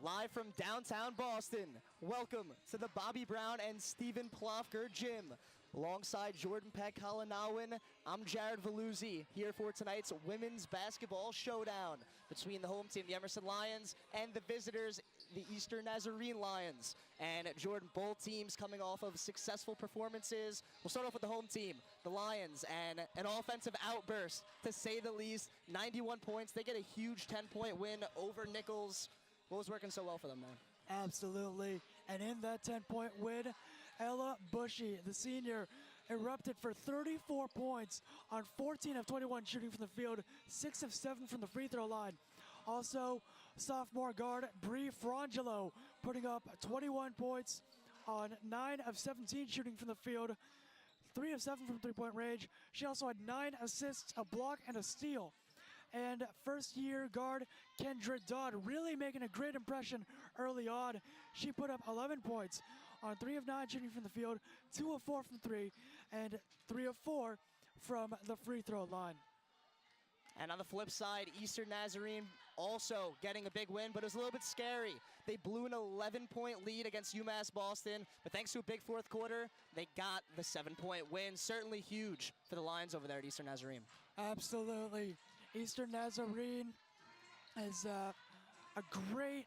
live from downtown Boston. Welcome to the Bobbi Brown and Stephen Plofker Gym. Alongside Jordan Pagkalinawan, I'm Jared Valluzzi, here for tonight's women's basketball showdown between the home team, the Emerson Lions, and the visitors, the Eastern Nazarene Lions. And Jordan, both teams coming off of successful performances. We'll start off with the home team, the Lions, and an offensive outburst, to say the least. 91 points. They get a huge 10-point win over Nichols. What was working so well for them, man? Absolutely. And in that 10-point win, Ella Bushy, the senior, erupted for 34 points on 14 of 21 shooting from the field, 6 of 7 from the free throw line. Also, sophomore guard Bree Frangelo putting up 21 points on 9 of 17 shooting from the field, 3 of 7 from three-point range. She also had 9 assists, a block, and a steal. And first-year guard Kendra Dodd really making a great impression early on. She put up 11 points on 3 of 9 shooting from the field, 2 of 4 from 3, and 3 of 4 from the free throw line. And on the flip side, Eastern Nazarene also getting a big win, but it was a little bit scary. They blew an 11-point lead against UMass Boston, but thanks to a big fourth quarter, they got the 7-point win. Certainly huge for the Lions over there at Eastern Nazarene. Absolutely. Eastern Nazarene is a great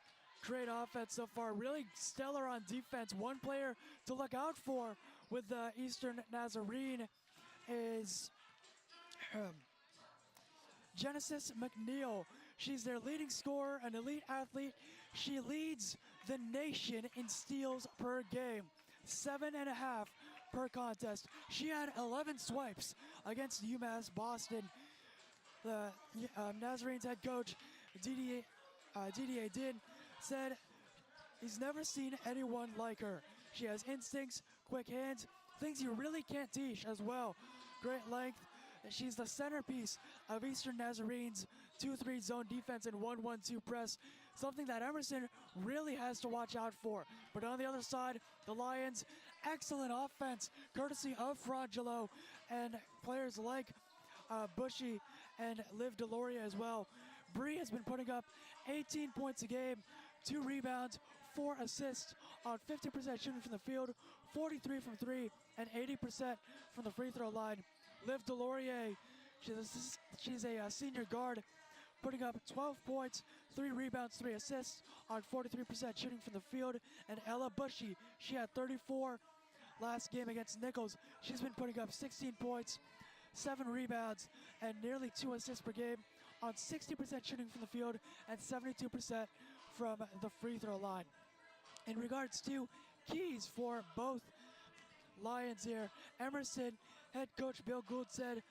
offense so far. Really stellar on defense. One player to look out for with Eastern Nazarene is Genesis McNeil. She's their leading scorer, an elite athlete. She leads the nation in steals per game, 7.5 per contest. She had 11 swipes against UMass Boston. The Nazarene's head coach, Didier Din, said he's never seen anyone like her. She has instincts, quick hands, things you really can't teach as well. Great length. She's the centerpiece of Eastern Nazarene's 2-3 zone defense and 1-1-2 press, something that Emerson really has to watch out for. But on the other side, the Lions, excellent offense, courtesy of Frangelo and players like Bushy and Liv Deloria as well. Bree has been putting up 18 points a game, 2 rebounds, 4 assists on 50% shooting from the field, 43 from 3, and 80% from the free throw line. Liv Deloria, she's a senior guard, putting up 12 points, 3 rebounds, 3 assists on 43% shooting from the field. And Ella Bushy, she had 34 last game against Nichols. She's been putting up 16 points, 7 rebounds, and nearly 2 assists per game on 60% shooting from the field and 72% from the free throw line. In regards to keys for both Lions here, Emerson head coach Bill Gould said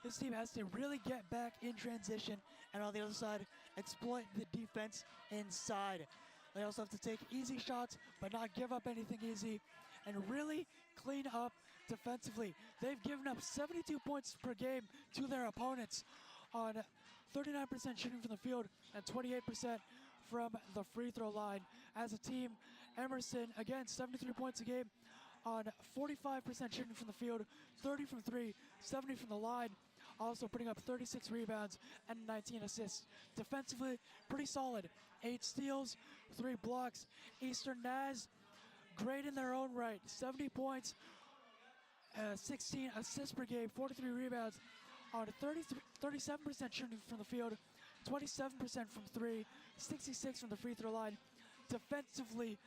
this team has to really get back in transition, and on the other side, exploit the defense inside. They also have to take easy shots, but not give up anything easy, and really clean up defensively. They've given up 72 points per game to their opponents on 39% shooting from the field and 28% from the free throw line. As a team, Emerson, again, 73 points a game on 45% shooting from the field, 30 from 3, 70 from the line, also putting up 36 rebounds and 19 assists. Defensively, pretty solid. 8 steals, 3 blocks. Eastern Naz, great in their own right. 70 points, 16 assists per game, 43 rebounds on 37% shooting from the field, 27% from 3, 66 from the free throw line. Defensively,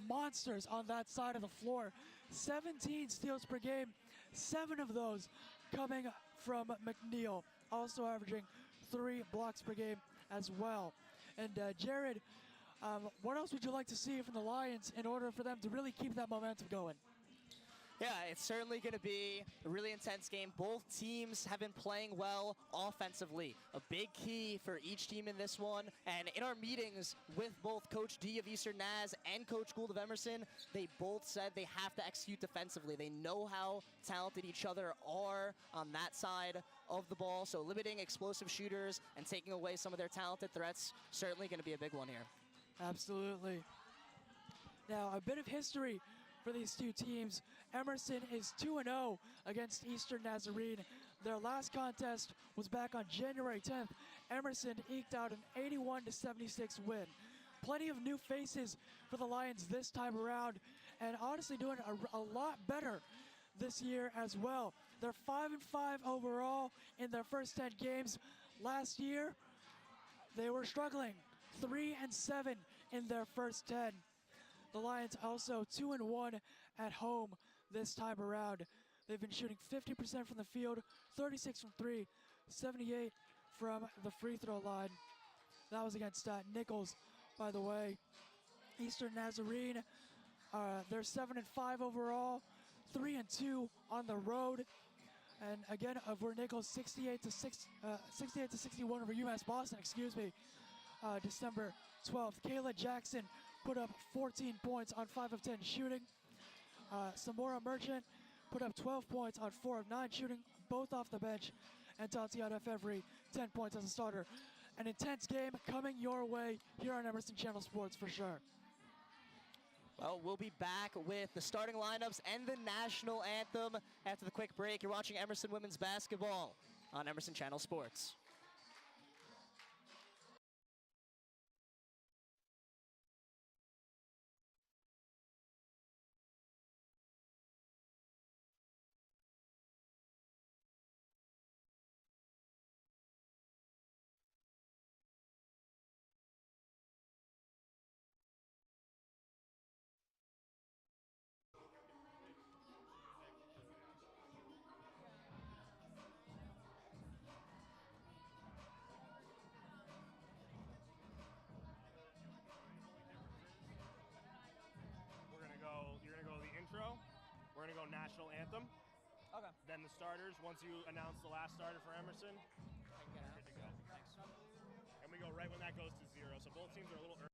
monsters on that side of the floor. 17 steals per game, 7 of those coming from McNeil, also averaging 3 blocks per game as well. And Jared, what else would you like to see from the Lions in order for them to really keep that momentum going? Yeah, it's certainly going to be a really intense game. Both teams have been playing well offensively. A big key for each team in this one. And in our meetings with both Coach D of Eastern Naz and Coach Gould of Emerson, they both said they have to execute defensively. They know how talented each other are on that side of the ball. So limiting explosive shooters and taking away some of their talented threats, certainly going to be a big one here. Absolutely. Now, a bit of history for these two teams. Emerson is 2-0 against Eastern Nazarene. Their last contest was back on January 10th. Emerson eked out an 81-76 win. plenty of new faces for the Lions this time around, and honestly doing a lot better this year as well. They're 5-5 overall in their first 10 games. Last year, they were struggling, 3-7 in their first 10. The Lions also 2-1 at home this time around. They've been shooting 50% from the field, 36 from 3, 78 from the free throw line. That was against Nichols, by the way. Eastern Nazarene, they're 7-5 overall, 3-2 on the road. And again, over Nichols, 68 to 61 over UMass Boston, December 12th. Kayla Jackson put up 14 points on 5 of 10 shooting. Samora Merchant put up 12 points on 4 of 9 shooting, both off the bench. And Tatiana Fevry, 10 points as a starter. An intense game coming your way here on Emerson Channel Sports for sure. Well, we'll be back with the starting lineups and the national anthem after the quick break. You're watching Emerson Women's Basketball on Emerson Channel Sports. We're gonna go national anthem. Okay. Then the starters. Once you announce the last starter for Emerson, good to go. And we go right when that goes to 0. So both teams are a little early.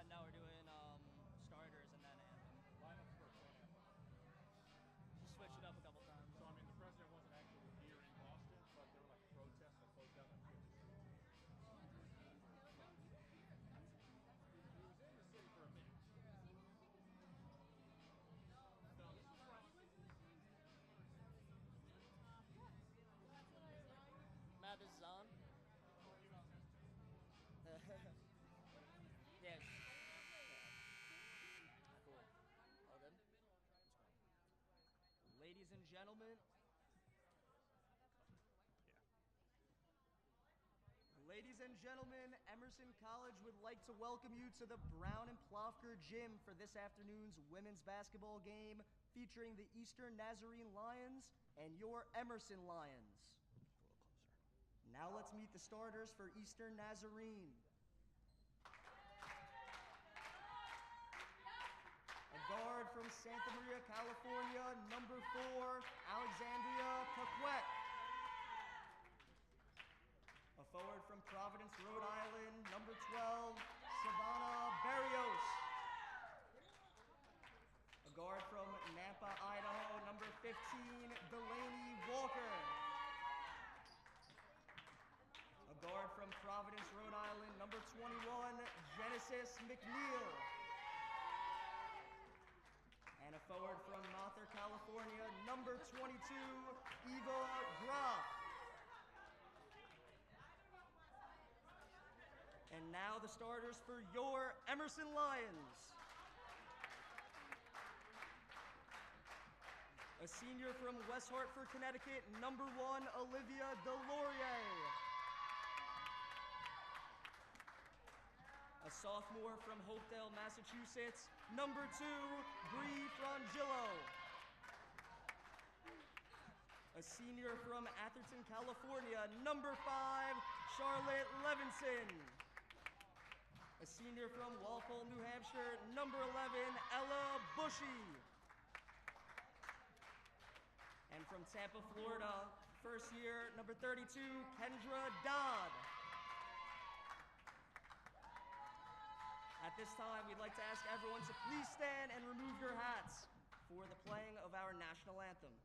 No, we're doing starters and then anthem. Lineups first, then anthem. Just switch it up a couple times. So, I mean, the president wasn't actually here in Boston, but there were like protests that closed down the switches. He was in the city for a minute. No, this is right. Matt, this is on. Yeah. Cool. All good? Ladies and gentlemen. Ladies and gentlemen, Emerson College would like to welcome you to the Brown and Plofker Gym for this afternoon's women's basketball game featuring the Eastern Nazarene Lions and your Emerson Lions. Now let's meet the starters for Eastern Nazarene. A guard from Santa Maria, California, number 4, Alexandria Paquette. A forward from Providence, Rhode Island, number 12, Savannah Barrios. A guard from Nampa, Idaho, number 15, Delaney Walker. A guard from Providence, Rhode Island, number 21, Genesis McNeil. And a forward from Mather, California, number 22, Eva Graf. And now the starters for your Emerson Lions. A senior from West Hartford, Connecticut, number 1, Olivia Delorier. A sophomore from Hopedale, Massachusetts, number 2, Bree Frangillo. A senior from Atherton, California, number 5, Charlotte Levinson. A senior from Walpole, New Hampshire, number 11, Ella Bushy. And from Tampa, Florida, first year, number 32, Kendra Dodd. At this time, we'd like to ask everyone to please stand and remove your hats for the playing of our national anthem.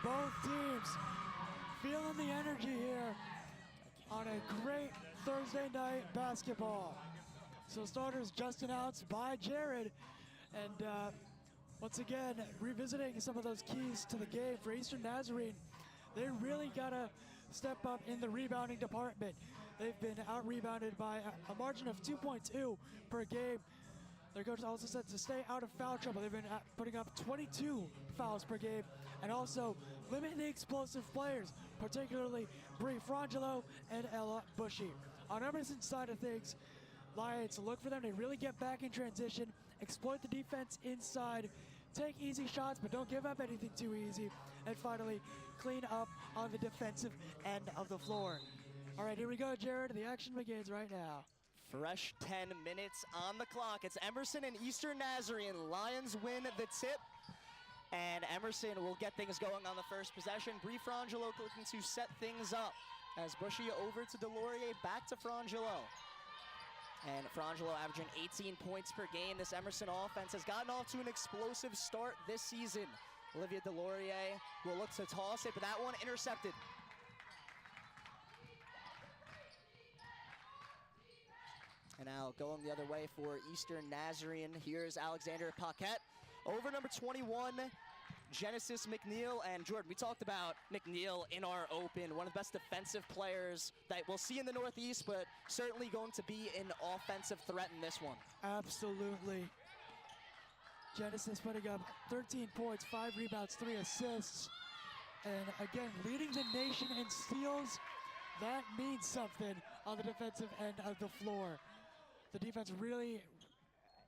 Both teams feeling the energy here on a great Thursday night basketball. So starters just announced by Jared, and once again revisiting some of those keys to the game for Eastern Nazarene. They really gotta step up in the rebounding department. They've been out-rebounded by a margin of 2.2 per game. Their coach also said to stay out of foul trouble. They've been putting up 22 fouls per game, and also limit the explosive players, particularly Bree Frangillo and Ella Bushy. On Emerson's side of things, Lions look for them to really get back in transition, exploit the defense inside, take easy shots, but don't give up anything too easy, and finally clean up on the defensive end of the floor. All right, here we go, Jared. The action begins right now. Fresh 10 minutes on the clock. It's Emerson and Eastern Nazarene. Lions win the tip, and Emerson will get things going on the first possession. Bree Frangillo looking to set things up as Bushy over to Delorier, back to Frangillo. And Frangillo averaging 18 points per game. This Emerson offense has gotten off to an explosive start this season. Olivia Delorier will look to toss it, but that one intercepted. And now going the other way for Eastern Nazarene. Here's Alexander Paquette. Over number 21, Genesis McNeil. And Jordan, we talked about McNeil in our open, one of the best defensive players that we'll see in the Northeast, but certainly going to be an offensive threat in this one. Absolutely. Genesis putting up 13 points, 5 rebounds, 3 assists. And again, leading the nation in steals. That means something on the defensive end of the floor. The defense really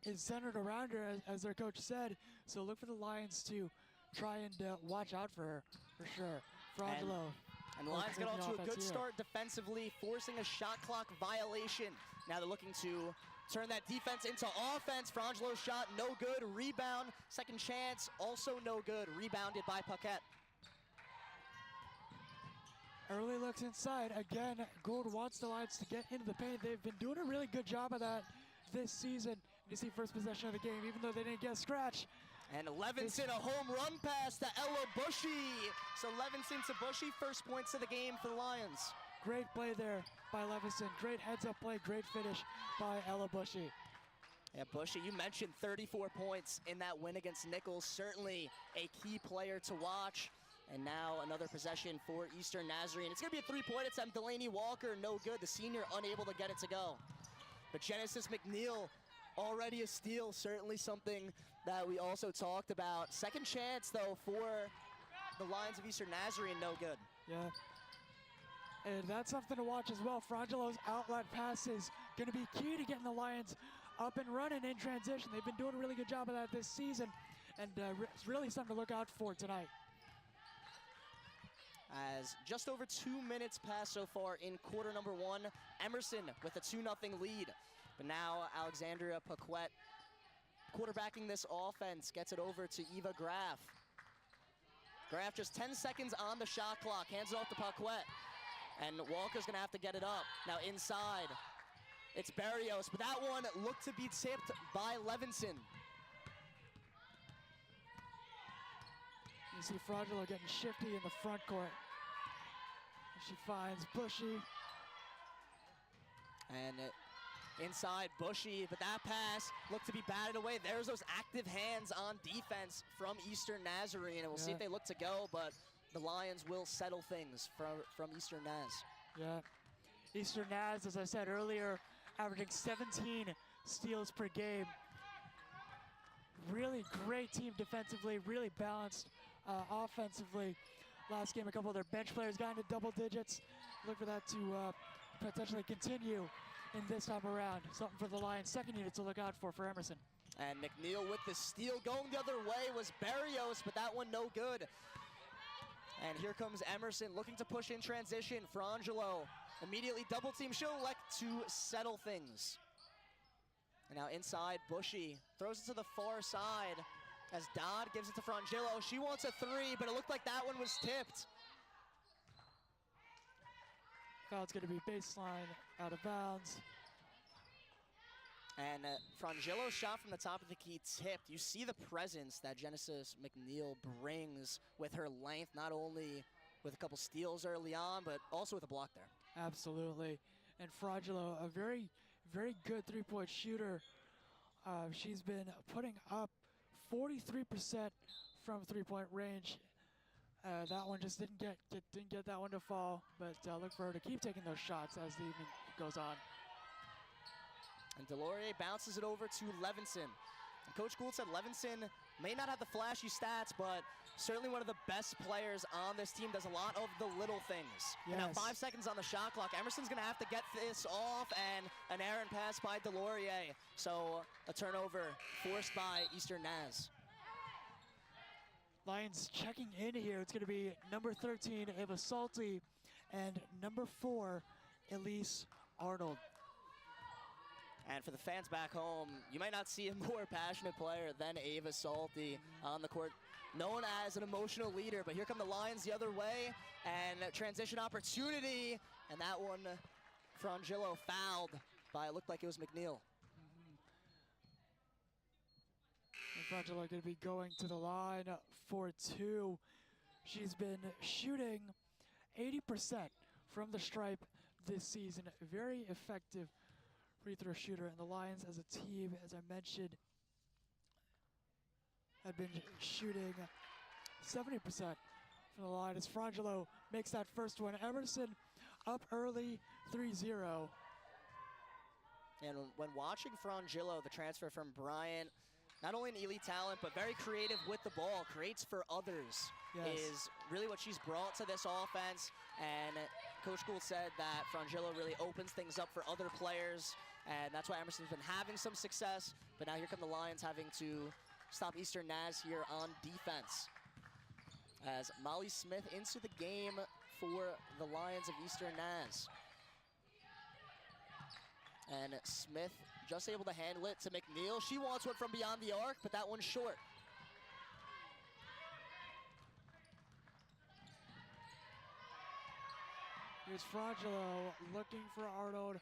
is centered around her, as their coach said. So look for the Lions to try and watch out for her, for sure. Frangillo. And the Lions get off to a good offense here. start defensively, forcing a shot clock violation. Now they're looking to turn that defense into offense. Frangelo's shot, no good. Rebound, second chance, also no good. Rebounded by Paquette. Early looks inside. Again, Gould wants the Lions to get into the paint. They've been doing a really good job of that this season. You see first possession of the game, even though they didn't get a scratch. And Levinson, a home run pass to Ella Bushy. So Levinson to Bushy, first points of the game for the Lions. Great play there by Levinson. Great heads-up play, great finish by Ella Bushy. Yeah, Bushy, you mentioned 34 points in that win against Nichols. Certainly a key player to watch. And now another possession for Eastern Nazarene. It's going to be a three-point attempt. Delaney Walker, no good. The senior unable to get it to go. But Genesis McNeil, already a steal. Certainly something that we also talked about. Second chance, though, for the Lions of Eastern Nazarene, no good. Yeah. And that's something to watch as well. Frangelo's outlet pass is going to be key to getting the Lions up and running in transition. They've been doing a really good job of that this season. And it's really something to look out for tonight. As just over 2 minutes passed so far in quarter number one, Emerson with a 2-0 lead. But now Alexandria Paquette quarterbacking this offense, gets it over to Eva Graff. Graff just 10 seconds on the shot clock, hands it off to Paquette. And Walker's gonna have to get it up. Now inside, it's Barrios, but that one looked to be tipped by Levinson. You see Frangelo getting shifty in the front court. She finds Bushy. And inside Bushy, but that pass looked to be batted away. There's those active hands on defense from Eastern Nazarene, and we'll see if they look to go, but the Lions will settle things from Eastern Naz. Yeah. Eastern Naz, as I said earlier, averaging 17 steals per game. Really great team defensively, really balanced offensively. Last game, a couple of their bench players got into double digits. Look for that to potentially continue in this time around. Something for the Lions' second unit to look out for Emerson. And McNeil with the steal. Going the other way was Barrios, but that one no good. And here comes Emerson looking to push in transition. Frangelo immediately double team. She'll elect to settle things. And now inside, Bushy throws it to the far side as Dodd gives it to Frangelo. She wants a three, but it looked like that one was tipped. Foul's going to be baseline, out of bounds. And Frangelo's shot from the top of the key tipped. You see the presence that Genesis McNeil brings with her length, not only with a couple steals early on, but also with a block there. Absolutely. And Frangelo, a very, very good three-point shooter. She's been putting up 43% from three-point range. That one just didn't get that one to fall, but look for her to keep taking those shots as the evening goes on. And Delorier bounces it over to Levinson. And Coach Gould said Levinson may not have the flashy stats, but certainly one of the best players on this team, does a lot of the little things. Yes. And now 5 seconds on the shot clock. Emerson's gonna have to get this off, and an errant pass by Delorier. So a turnover forced by Eastern Naz. Lions checking in here. It's going to be number 13, Ava Salty, and number 4, Elise Arnold. And for the fans back home, you might not see a more passionate player than Ava Salty on the court. Known as an emotional leader, but here come the Lions the other way, and transition opportunity, and that one, Frangelo fouled by, it looked like it was McNeil. Frangelo going to be going to the line for 2. She's been shooting 80% from the stripe this season. Very effective free throw shooter. And the Lions as a team, as I mentioned, have been shooting 70% from the line as Frangelo makes that first one. Emerson up early, 3-0. And when watching Frangelo, the transfer from Bryant, not only an elite talent, but very creative with the ball, creates for others, is really what she's brought to this offense. And Coach Gould said that Frangelo really opens things up for other players, and that's why Emerson's been having some success. But now here come the Lions having to stop Eastern Naz here on defense. As Molly Smith into the game for the Lions of Eastern Naz. And Smith just able to handle it to McNeil. She wants one from beyond the arc, but that one's short. Here's Frangelo looking for Arnold.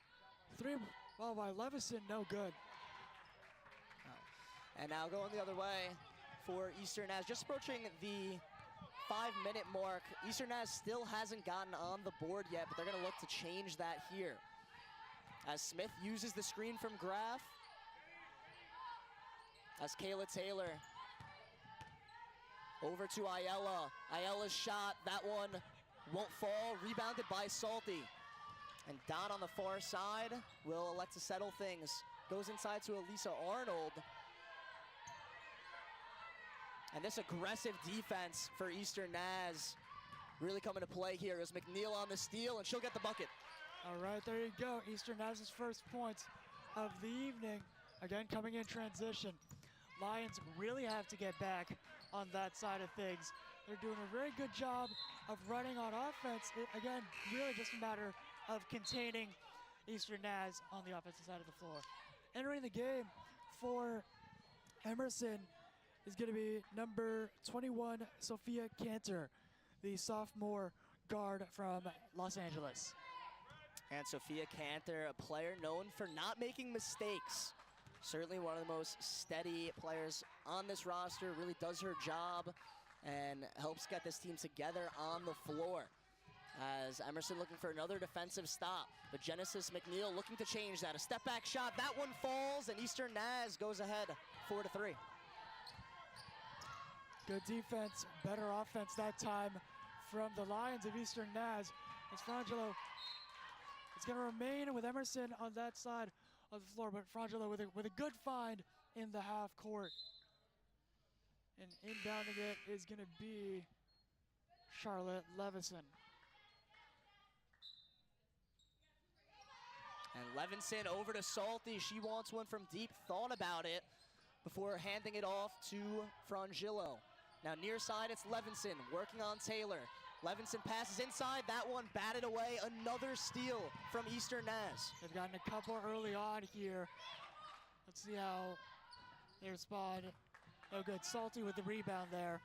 Three ball by Levison, no good. And now going the other way for Eastern Naz, just approaching the 5-minute mark. Eastern Naz still hasn't gotten on the board yet, but they're gonna look to change that here. As Smith uses the screen from Graff. As Kayla Taylor over to Ayala. Ayala's shot, that one won't fall, rebounded by Salty. And Don on the far side will elect to settle things. Goes inside to Elisa Arnold. And this aggressive defense for Eastern Naz really coming to play here as McNeil on the steal, and she'll get the bucket. All right, there you go. Eastern Naz's first points of the evening. Again, coming in transition. Lions really have to get back on that side of things. They're doing a very good job of running on offense. Again, really just a matter of containing Eastern Naz on the offensive side of the floor. Entering the game for Emerson is going to be number 21, Sophia Cantor, the sophomore guard from Los Angeles. And Sophia Cantor, a player known for not making mistakes. Certainly one of the most steady players on this roster, really does her job and helps get this team together on the floor. As Emerson looking for another defensive stop, but Genesis McNeil looking to change that. A step back shot, that one falls, and Eastern Naz goes ahead 4-3. Good defense, better offense that time from the Lions of Eastern Naz. As Frangelo is going to remain with Emerson on that side of the floor, but Frangelo with a good find in the half court. And inbounding it is going to be Charlotte Levison. And Levinson over to Salty. She wants one from deep, thought about it before handing it off to Frangillo. Now near side, it's Levinson working on Taylor. Levinson passes inside, that one batted away. Another steal from Eastern Naz. They've gotten a couple early on here. Let's see how they respond. No good. Salty with the rebound there.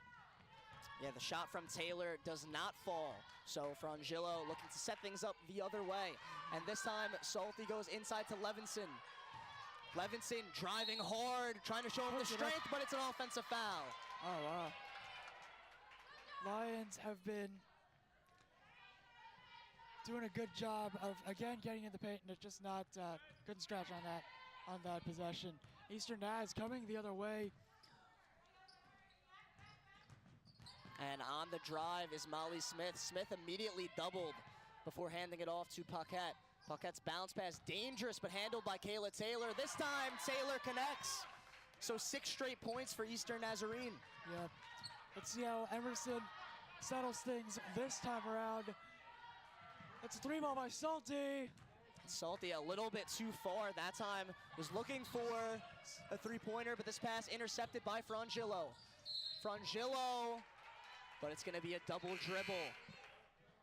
Yeah, the shot from Taylor does not fall. So Frangillo looking to set things up the other way. And this time, Salty goes inside to Levinson. Levinson driving hard, trying to show him the strength, but it's an offensive foul. Oh, wow. Lions have been doing a good job of, again, getting in the paint, and it's just not, couldn't scratch on that possession. Eastern Naz coming the other way. And on the drive is Molly Smith. Smith immediately doubled before handing it off to Paquette. Paquette's bounce pass dangerous, but handled by Kayla Taylor. This time, Taylor connects. So 6 straight points for Eastern Nazarene. Yep. Let's see how Emerson settles things this time around. It's a 3-ball by Salty. Salty a little bit too far that time. Was looking for a 3-pointer, but this pass intercepted by Frangillo. Frangillo, but it's going to be a double dribble.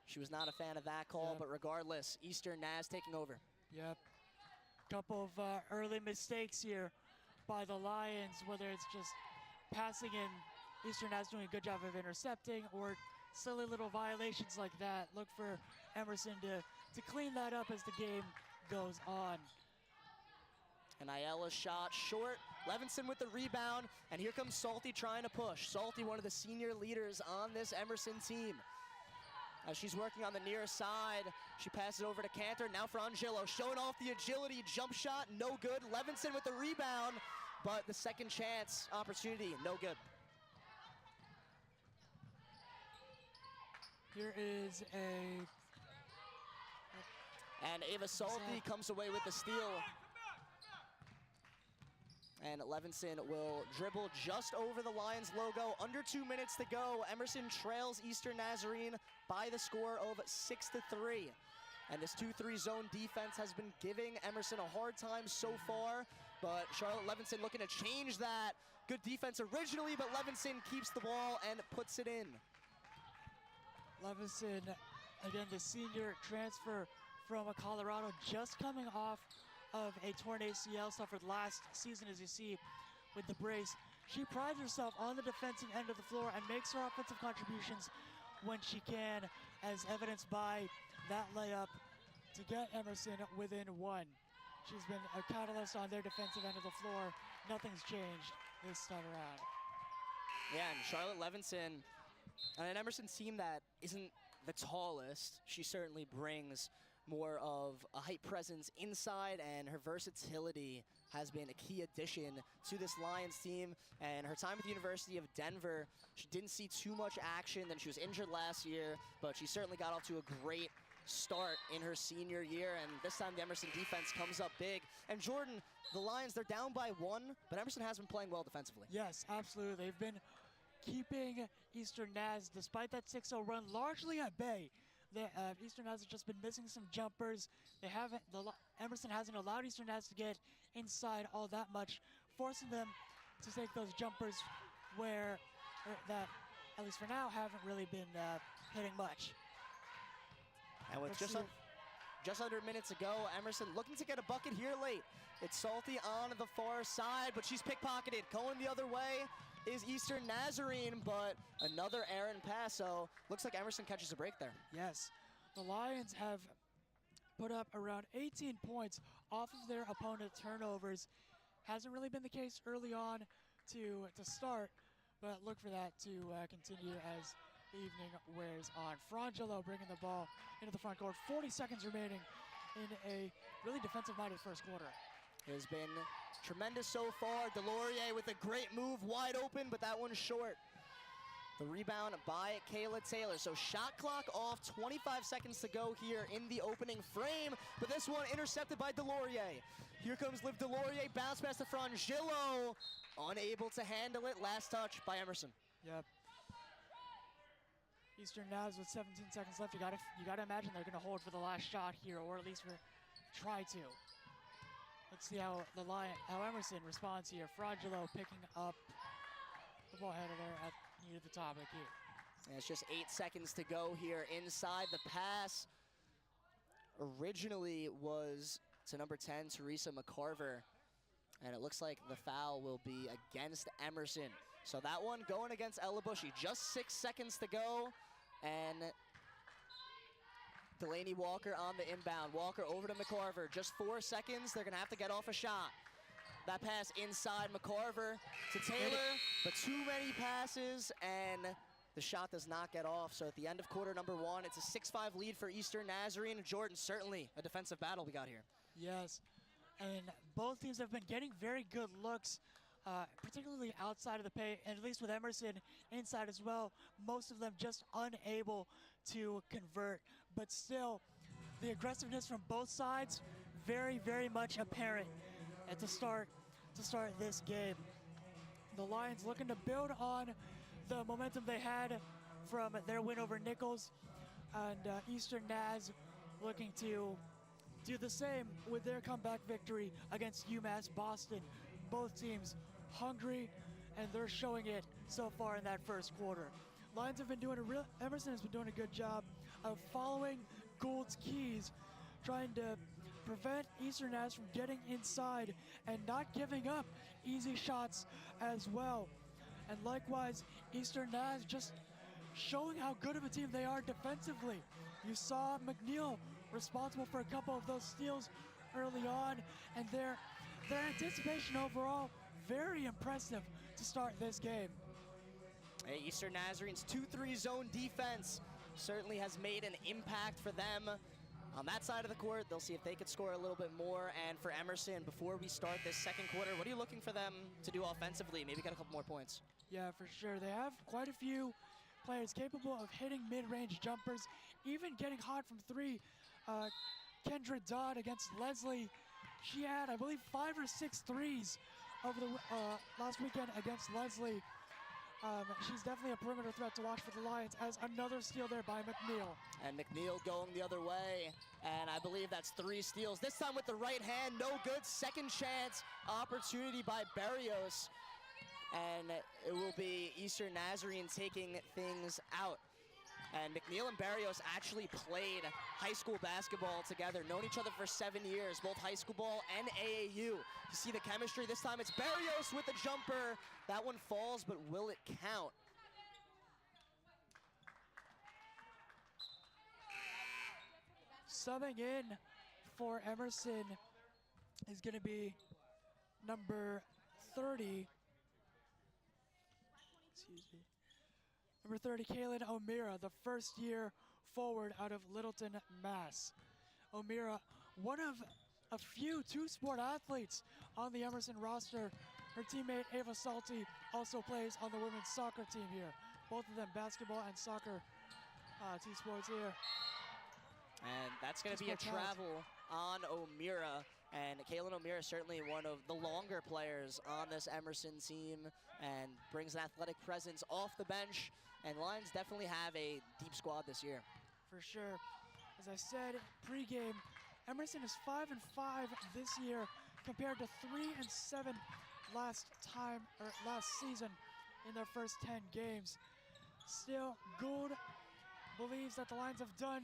She was not a fan of that call, but regardless, Eastern Naz taking over. Yep. Couple of early mistakes here by the Lions, whether it's just passing in Eastern Naz doing a good job of intercepting or silly little violations like that. Look for Emerson to clean that up as the game goes on. And Ayala's shot short. Levinson with the rebound, and here comes Salty trying to push. Salty, one of the senior leaders on this Emerson team. As she's working on the near side, she passes over to Cantor. Now Frangillo showing off the agility. Jump shot, no good. Levinson with the rebound, but the second chance opportunity, no good. Here is And Ava Salty comes away with the steal. And Levinson will dribble just over the Lions logo. Under 2 minutes to go. Emerson trails Eastern Nazarene by the score of 6-3. And this 2-3 zone defense has been giving Emerson a hard time so far. But Charlotte Levinson looking to change that. Good defense originally, but Levinson keeps the ball and puts it in. Levinson Again, the senior transfer from Colorado, just coming off of a torn ACL suffered last season, as you see with the brace. She prides herself on the defensive end of the floor and makes her offensive contributions when she can, as evidenced by that layup to get Emerson within one. She's been a catalyst on their defensive end of the floor. Nothing's changed this time around. Yeah, and Charlotte Levinson, an Emerson team that isn't the tallest, she certainly brings more of a height presence inside, and her versatility has been a key addition to this Lions team. And her time at the University of Denver, she didn't see too much action. Then she was injured last year, but she certainly got off to a great start in her senior year, and this time the Emerson defense comes up big. And Jordan, the Lions, they're down by 1, but Emerson has been playing well defensively. Yes, absolutely. They've been keeping Eastern Naz, despite that 6-0 run, largely at bay. Eastern Naz has just been missing some jumpers. Emerson hasn't allowed Eastern Naz to get inside all that much, forcing them to take those jumpers that, at least for now, haven't really been hitting much. And with just under minutes ago, Emerson looking to get a bucket here late. It's Salty on the far side, but she's pickpocketed. Going the other way is Eastern Nazarene, but another errant pass, so looks like Emerson catches a break there. Yes, the Lions have put up around 18 points off of their opponent turnovers. Hasn't really been the case early on to start, but look for that to continue as the evening wears on. Frangelo bringing the ball into the front court. 40 seconds remaining in a really defensive-minded first quarter. It has been tremendous so far. Delorier with a great move, wide open, but that one's short. The rebound by Kayla Taylor. So shot clock off, 25 seconds to go here in the opening frame, but this one intercepted by Delorier. Here comes Liv Delorier, bounce pass to Frangelo. Unable to handle it, last touch by Emerson. Yep. Eastern Naz with 17 seconds left. You gotta imagine they're gonna hold for the last shot here, or at least try to. Let's see how Emerson responds here. Frangelo picking up the ball header there near the topic here. And it's just 8 seconds to go here inside. The pass originally was to number 10, Teresa McCarver. And it looks like the foul will be against Emerson. So that one going against Ella Bushy. Just 6 seconds to go. And Delaney Walker on the inbound. Walker over to McCarver. Just 4 seconds. They're going to have to get off a shot. That pass inside McCarver to Taylor. But too many passes, and the shot does not get off. So at the end of quarter number 1, it's a 6-5 lead for Eastern Nazarene. And Jordan, certainly a defensive battle we got here. Yes. And both teams have been getting very good looks, particularly outside of the paint, and at least with Emerson inside as well. Most of them just unable to convert. But still, the aggressiveness from both sides, very, very much apparent at the start this game. The Lions looking to build on the momentum they had from their win over Nichols, and Eastern Naz looking to do the same with their comeback victory against UMass Boston. Both teams hungry, and they're showing it so far in that first quarter. Lions have been doing Emerson has been doing a good job of following Gould's keys, trying to prevent Eastern Naz from getting inside and not giving up easy shots as well. And likewise, Eastern Naz just showing how good of a team they are defensively. You saw McNeil responsible for a couple of those steals early on, and their anticipation overall, very impressive to start this game. Hey, Eastern Nazarene's 2-3 zone defense certainly has made an impact for them. On that side of the court, they'll see if they could score a little bit more. And for Emerson, before we start this second quarter, what are you looking for them to do offensively? Maybe get a couple more points. Yeah, for sure. They have quite a few players capable of hitting mid-range jumpers, even getting hot from 3. Kendra Dodd against Leslie. She had, I believe, 5 or 6 threes over the last weekend against Leslie. She's definitely a perimeter threat to watch for the Lions, as another steal there by McNeil. And McNeil going the other way, and I believe that's 3 steals. This time with the right hand, no good. Second chance opportunity by Barrios, and it will be Eastern Nazarene taking things out. And McNeil and Barrios actually played high school basketball together, known each other for 7 years, both high school ball and AAU. You see the chemistry. This time it's Barrios with the jumper. That one falls, but will it count? Subbing in for Emerson is going to be number 30. Excuse me. Number 30, Kaylin O'Meara, the first-year forward out of Littleton, Mass. O'Meara, one of a few two-sport athletes on the Emerson roster. Her teammate Ava Salty also plays on the women's soccer team here. Both of them basketball and soccer two sports here. And that's going to be a travel on O'Meara. And Kaylin O'Meara is certainly one of the longer players on this Emerson team and brings an athletic presence off the bench. And Lions definitely have a deep squad this year. For sure. As I said pregame, Emerson is 5-5 this year compared to 3-7 last season in their first 10 games. Still, Gould believes that the Lions have done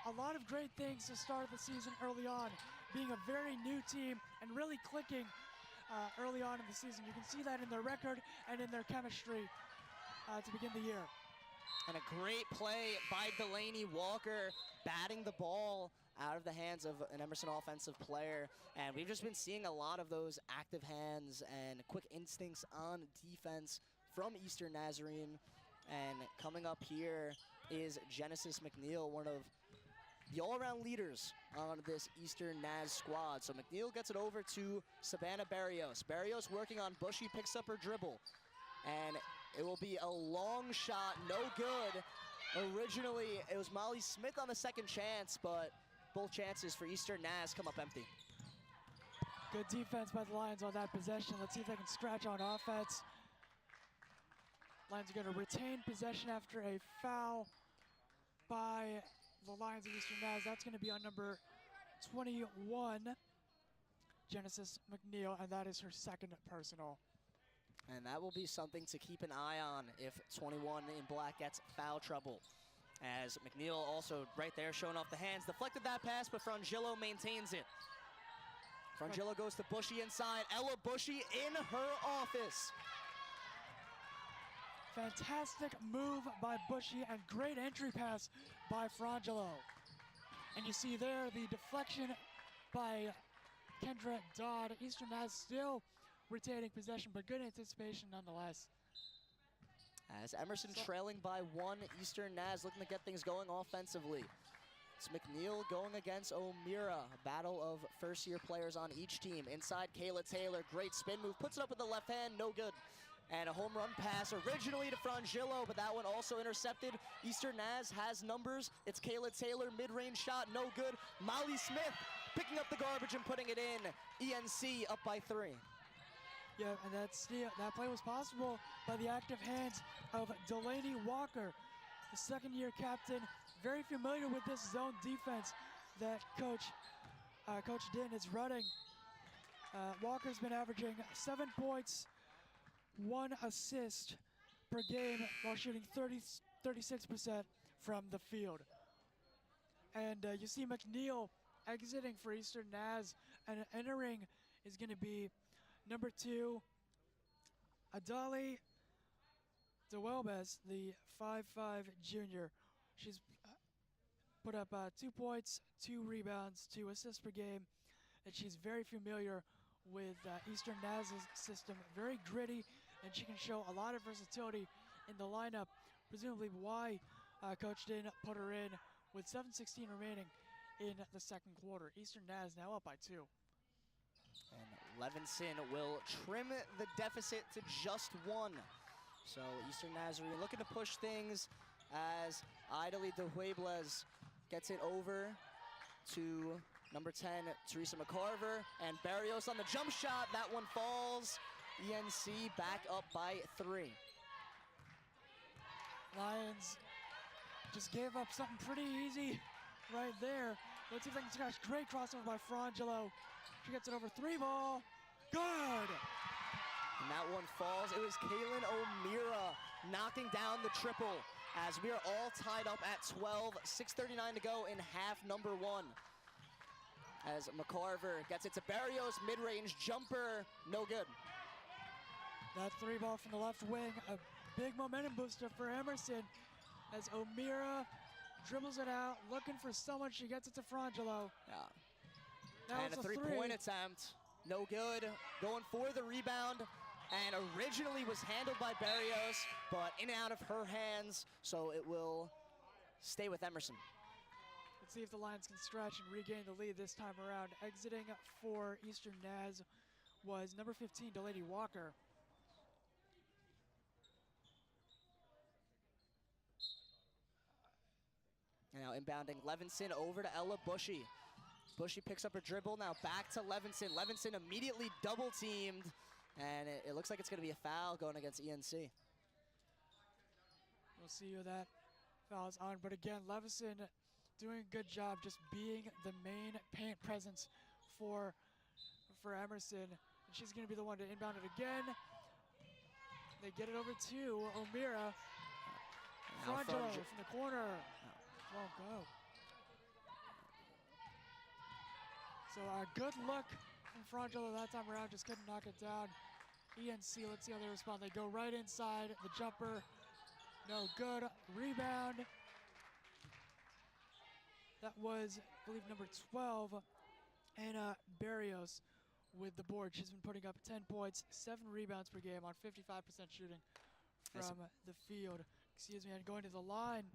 a lot of great things to start the season early on, being a very new team and really clicking early on in the season. You can see that in their record and in their chemistry to begin the year. And a great play by Delaney Walker, batting the ball out of the hands of an Emerson offensive player. And we've just been seeing a lot of those active hands and quick instincts on defense from Eastern Nazarene. And coming up here is Genesis McNeil, one of the all-around leaders on this Eastern Naz squad. So McNeil gets it over to Savannah Barrios. Barrios working on Bushy, picks up her dribble. And it will be a long shot, no good. Originally, it was Molly Smith on the second chance, but both chances for Eastern Naz come up empty. Good defense by the Lions on that possession. Let's see if they can scratch on offense. Lions are going to retain possession after a foul by the Lions of Eastern Naz. That's going to be on number 21, Genesis McNeil, and that is her second personal. And that will be something to keep an eye on if 21 in black gets foul trouble. As McNeil also right there showing off the hands, deflected that pass, but Frangillo maintains it. Frangillo goes to Bushy inside. Ella Bushy in her office. Fantastic move by Bushy and great entry pass by Frangillo. And you see there the deflection by Kendra Dodd. Eastern Naz still retaining possession, but good anticipation nonetheless. As Emerson trailing by 1, Eastern Naz looking to get things going offensively. It's McNeil going against O'Meara, a battle of first-year players on each team. Inside, Kayla Taylor, great spin move, puts it up with the left hand, no good. And a home run pass originally to Frangillo, but that one also intercepted. Eastern Naz has numbers. It's Kayla Taylor, mid-range shot, no good. Molly Smith picking up the garbage and putting it in. ENC up by 3. Yeah, and that play was possible by the active hands of Delaney Walker, the second-year captain, very familiar with this zone defense that Coach Din is running. Walker's been averaging 7 points, 1 assist per game while shooting 36% from the field. And you see McNeil exiting for Eastern Naz, and entering is going to be number 2, Adali DeWelbes, the 5'5" junior. She's put up 2 points, 2 rebounds, 2 assists per game, and she's very familiar with Eastern Naz's system. Very gritty, and she can show a lot of versatility in the lineup, presumably why Coach didn't put her in with 7:16 remaining in the second quarter. Eastern Naz now up by 2. And Levinson will trim the deficit to just 1. So Eastern Nazarene looking to push things as Idali de Huebles gets it over to number 10, Teresa McCarver, and Barrios on the jump shot. That one falls. ENC back up by 3. Lions just gave up something pretty easy right there. Let's see if they can scratch. Great crossover by Frangillo. She gets it over 3 ball. Good! And that one falls. It was Kaylin O'Meara knocking down the triple as we are all tied up at 12, 6:39 to go in half number 1. As McCarver gets it to Barrios, mid-range jumper, no good. That 3 ball from the left wing, a big momentum booster for Emerson as O'Meara dribbles it out, looking for someone. She gets it to Frangelo. Yeah. Now And it's a three-point attempt, no good. Going for the rebound, and originally was handled by Barrios, but in and out of her hands, so it will stay with Emerson. Let's see if the Lions can stretch and regain the lead this time around. Exiting for Eastern Naz was number 15, Delaney Walker. Now inbounding Levinson over to Ella Bushy. Bushy picks up her dribble, now back to Levinson. Levinson immediately double teamed, and it looks like it's gonna be a foul going against ENC. We'll see who that foul's on, but again, Levinson doing a good job just being the main paint presence for Emerson. And she's gonna be the one to inbound it again. They get it over to O'Meara. Frangelo from the corner. Won't go. So a good look from Frangelo that time around, just couldn't knock it down. ENC, let's see how they respond. They go right inside, the jumper, no good. Rebound. That was, I believe, number 12, Anna Barrios with the board. She's been putting up 10 points, 7 rebounds per game on 55% shooting from the field. Excuse me, and going to the line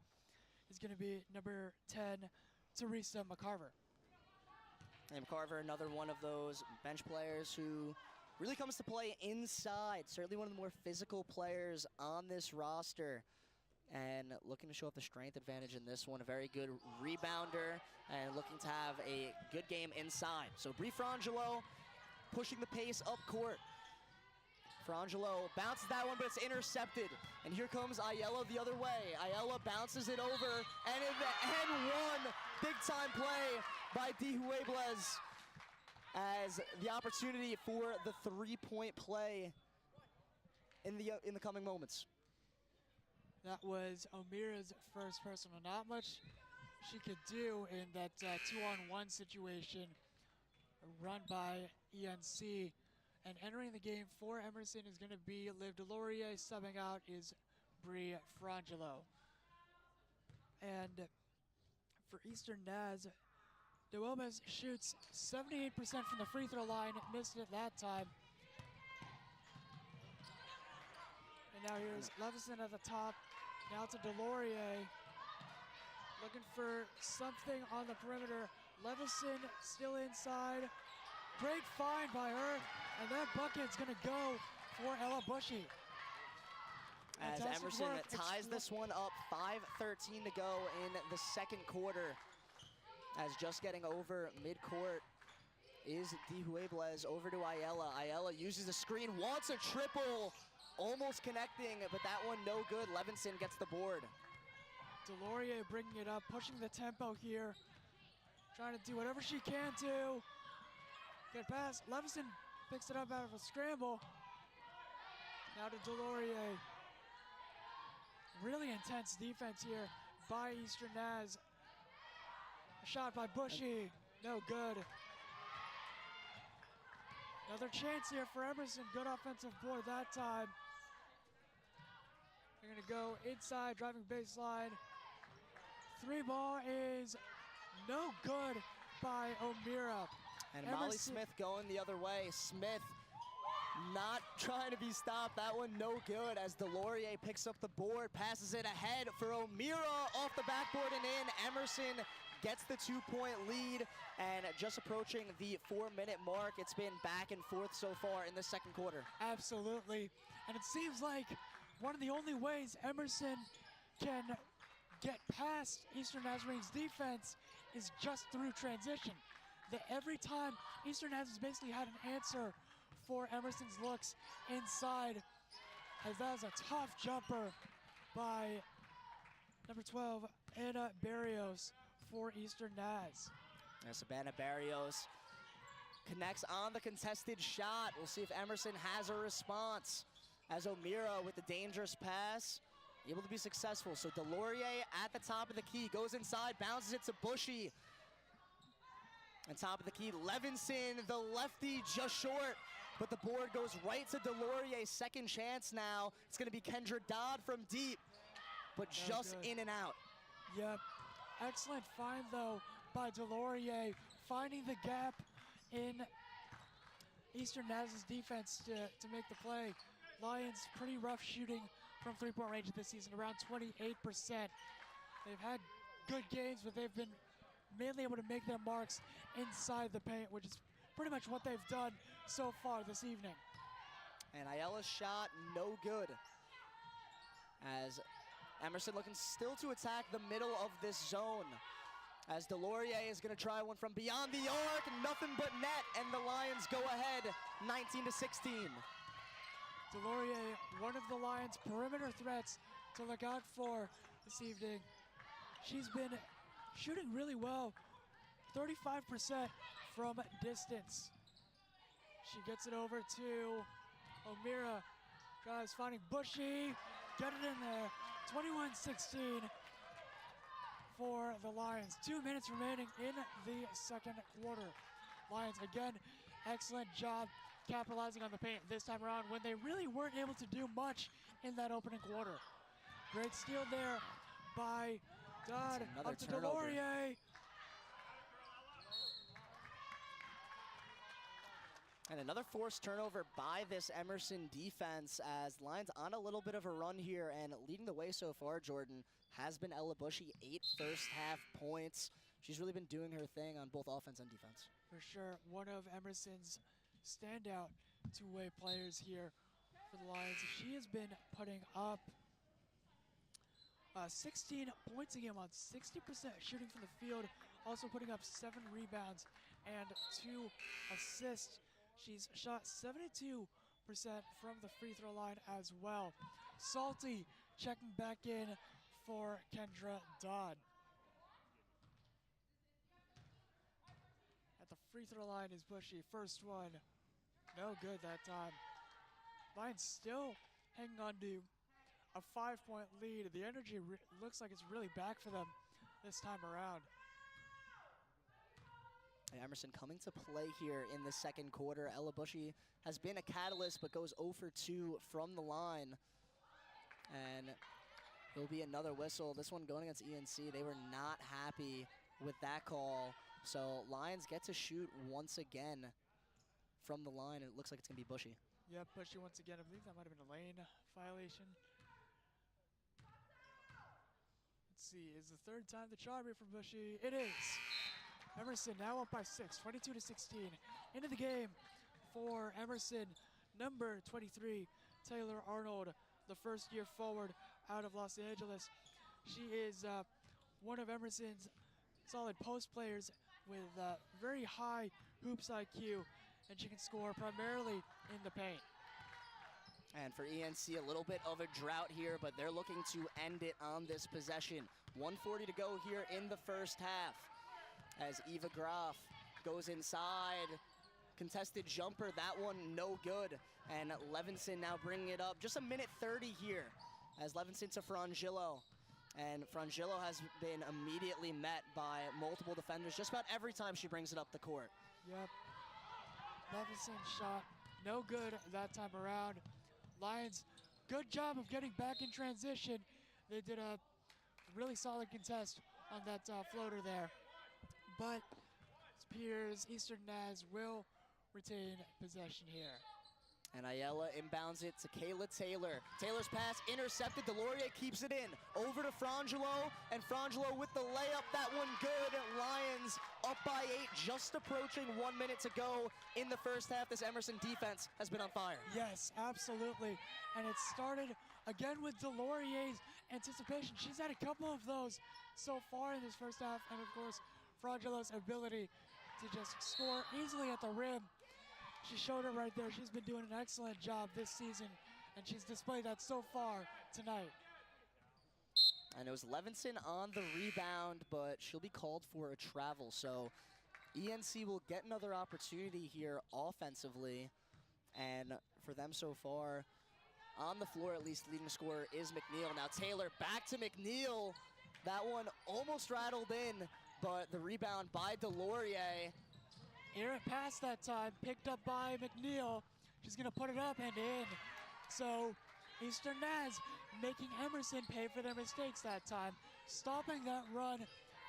is going to be number 10, Teresa McCarver. And McCarver, another one of those bench players who really comes to play inside. Certainly one of the more physical players on this roster. And looking to show up the strength advantage in this one. A very good rebounder and looking to have a good game inside. So Bri Frangelo pushing the pace up court. Frangelo bounces that one, but it's intercepted. And here comes Ayala the other way. Ayala bounces it over, and in the end one, big time play by Dihuebles as the opportunity for the 3-point play in the coming moments. That was O'Meara's first personal. Not much she could do in that 2-on-1 situation run by ENC. And entering the game for Emerson is going to be Liv Delorier. Subbing out is Bri Frangelo. And for Eastern Naz, DeWilmes shoots 78% from the free throw line. Missed it that time. And now here's Levinson at the top. Now to Delorier. Looking for something on the perimeter. Levinson still inside. Great find by her. And that bucket's going to go for Ella Bushy. As Fantastic Emerson work. ties this one up, 5:13 to go in the second quarter. As just getting over midcourt is Dihuebles over to Ayala. Ayala uses a screen, wants a triple, almost connecting, but that one no good. Levinson gets the board. Delorier bringing it up, pushing the tempo here. Trying to do whatever she can to get past. Levinson picks it up out of a scramble. Now to Delorier. Really intense defense here by Eastern Naz. A shot by Bushy, no good. Another chance here for Emerson, good offensive board that time. They're gonna go inside, driving baseline. 3 ball is no good by O'Meara. And Molly Smith going the other way. Smith not trying to be stopped. That one no good as Delorier picks up the board, passes it ahead for O'Meara off the backboard and in. Emerson gets the 2-point lead and just approaching the 4-minute mark. It's been back and forth so far in the second quarter. Absolutely. And it seems like one of the only ways Emerson can get past Eastern Nazarene's defense is just through transition. That every time Eastern Nazarene basically had an answer for Emerson's looks inside, as that was a tough jumper by number 12, Anna Barrios for Eastern Naz. And Savannah Barrios connects on the contested shot. We'll see if Emerson has a response. As O'Meara with the dangerous pass able to be successful. So Delorier at the top of the key, goes inside, bounces it to Bushy. On top of the key, Levinson, the lefty, just short. But the board goes right to Delorier. Second chance now. It's going to be Kendra Dodd from deep, but just in and out. Yep. Excellent find, though, by Delorier, finding the gap in Eastern Nazarene's defense to make the play. Lions pretty rough shooting from three-point range this season, around 28%. They've had good games, but they've been mainly able to make their marks inside the paint, which is pretty much what they've done so far this evening. And Ayala's shot, no good. As Emerson looking still to attack the middle of this zone. As Delorier is going to try one from beyond the arc, nothing but net, and the Lions go ahead 19-16. Delorier, one of the Lions' perimeter threats to look out for this evening. She's been shooting really well, 35% from distance. She gets it over to O'Meara, tries finding Bushy, get it in there, 21-16 for the Lions. 2 minutes remaining in the second quarter. Lions, again, excellent job capitalizing on the paint this time around when they really weren't able to do much in that opening quarter. Great steal there by Dodd, up to Delorier. And another forced turnover by this Emerson defense as Lions on a little bit of a run here, and leading the way so far, Jordan, has been Ella Bushy, 8 first half points. She's really been doing her thing on both offense and defense. For sure, one of Emerson's standout two-way players here for the Lions. She has been putting up 16 points a game on 60% shooting from the field, also putting up 7 rebounds and 2 assists. She's shot 72% from the free throw line as well. Salty checking back in for Kendra Dodd. At the free throw line is Bushy. First one, no good that time. Lions still hanging on to a 5-point lead. The energy looks like it's really back for them this time around. Emerson coming to play here in the second quarter. Ella Bushy has been a catalyst, but goes 0 for 2 from the line. And it'll be another whistle. This one going against ENC. They were not happy with that call. So Lions get to shoot once again from the line. It looks like it's going to be Bushy. Yeah, Bushy once again. I believe that might have been a lane violation. Let's see, is the third time the charge from Bushy? It is. Emerson now up by 6, 22-16. Into the game for Emerson, number 23, Taylor Arnold, the first-year forward out of Los Angeles. She is one of Emerson's solid post players with very high hoops IQ, and she can score primarily in the paint. And for ENC, a little bit of a drought here, but they're looking to end it on this possession. 1:40 to go here in the first half. As Eva Graf goes inside, contested jumper, that one no good. And Levinson now bringing it up, just a minute 30 here, as Levinson to Frangillo. And Frangillo has been immediately met by multiple defenders just about every time she brings it up the court. Yep, Levinson shot no good that time around. Lions, good job of getting back in transition. They did a really solid contest on that floater there. But it appears Eastern Naz will retain possession here. And Ayala inbounds it to Kayla Taylor. Taylor's pass intercepted. Delorier keeps it in. Over to Frangillo, and Frangillo with the layup. That one good. Lions up by 8, just approaching 1 minute to go in the first half. This Emerson defense has been on fire. Yes, absolutely. And it started again with Delorier's anticipation. She's had a couple of those so far in this first half, and of course, Frangillo's ability to just score easily at the rim. She showed it right there. She's been doing an excellent job this season, and she's displayed that so far tonight. And it was Levinson on the rebound, but she'll be called for a travel. So ENC will get another opportunity here offensively. And for them so far, On the floor, at least, leading scorer is McNeil. Now Taylor back to McNeil. That one almost rattled in, but the rebound by Delorier. Errant pass that time, picked up by McNeil. She's gonna put it up and in. So Eastern Naz making Emerson pay for their mistakes that time, stopping that run,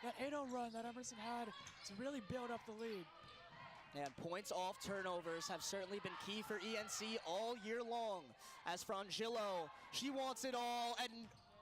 that 8-0 run that Emerson had to really build up the lead. And points off turnovers have certainly been key for ENC all year long. As Frangillo, she wants it all and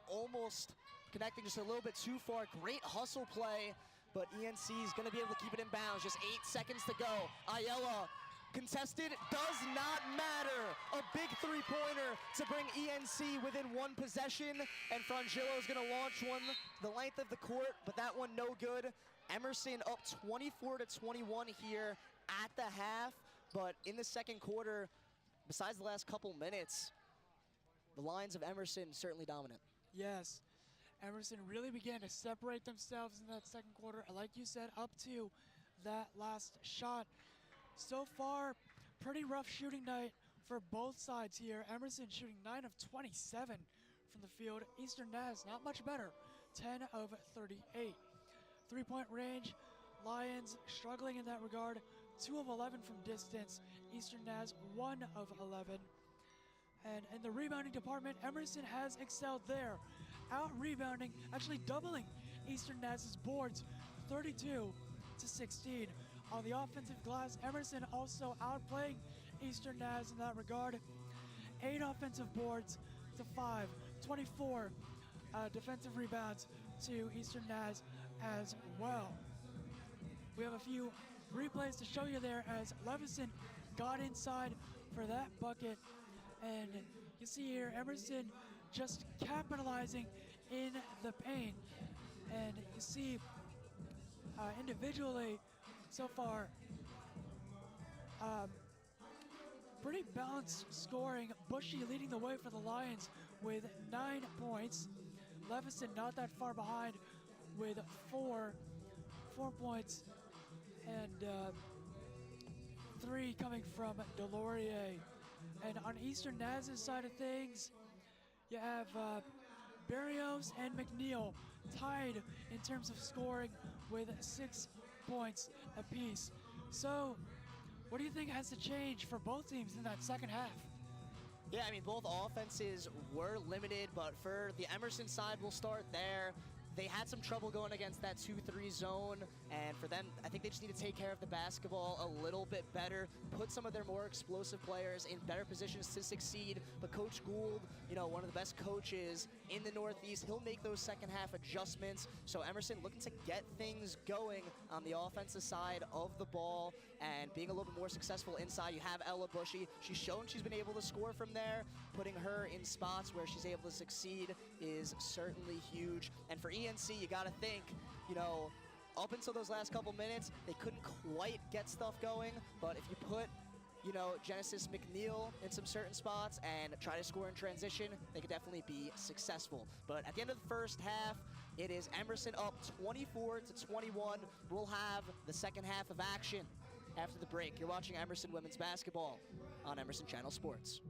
almost connecting just a little bit too far. Great hustle play, but ENC is going to be able to keep it in bounds. Just 8 seconds to go. Ayala contested, does not matter. A big three-pointer to bring ENC within one possession, and Frangillo is going to launch one the length of the court, but that one no good. Emerson up 24-21 here at the half, but in the second quarter, besides the last couple minutes, the lines of Emerson certainly dominant. Yes, Emerson really began to separate themselves in that second quarter, like you said, up to that last shot. So far, pretty rough shooting night for both sides here. Emerson shooting 9 of 27 from the field. Eastern Naz not much better, 10 of 38. Three-point range, Lions struggling in that regard, 2 of 11 from distance. Eastern Naz 1 of 11. And in the rebounding department, Emerson has excelled there, out-rebounding, actually doubling Eastern Naz's boards, 32-16. On the offensive glass, Emerson also outplaying Eastern Naz in that regard. 8 offensive boards to 5, 24 defensive rebounds to Eastern Naz as well. We have a few replays to show you there as Levison got inside for that bucket. And you see here, Emerson just capitalizing in the paint. And you see individually so far, pretty balanced scoring. Bushy leading the way for the Lions with 9 points. Levison not that far behind with 4 points, and 3 coming from Delorier. And on Eastern Naz's side of things, you have Barrios and McNeil tied in terms of scoring with 6 points apiece. So, what do you think has to change for both teams in that second half? Yeah, I mean, both offenses were limited, but for the Emerson side, we'll start there. They had some trouble going against that 2-3 zone, and for them, I think they just need to take care of the basketball a little bit better, put some of their more explosive players in better positions to succeed. But Coach Gould, you know, one of the best coaches in the Northeast, he'll make those second half adjustments. So Emerson looking to get things going on the offensive side of the ball and being a little bit more successful inside. You have Ella Bushy. She's shown she's been able to score from there. Putting her in spots where she's able to succeed is certainly huge. And for ENC, you got to think, you know, up until those last couple minutes, they couldn't quite get stuff going. But if you put, you know, Genesis McNeil in some certain spots and try to score in transition, they could definitely be successful. But at the end of the first half, it is Emerson up 24-21. We'll have the second half of action after the break. You're watching Emerson Women's Basketball on Emerson Channel Sports.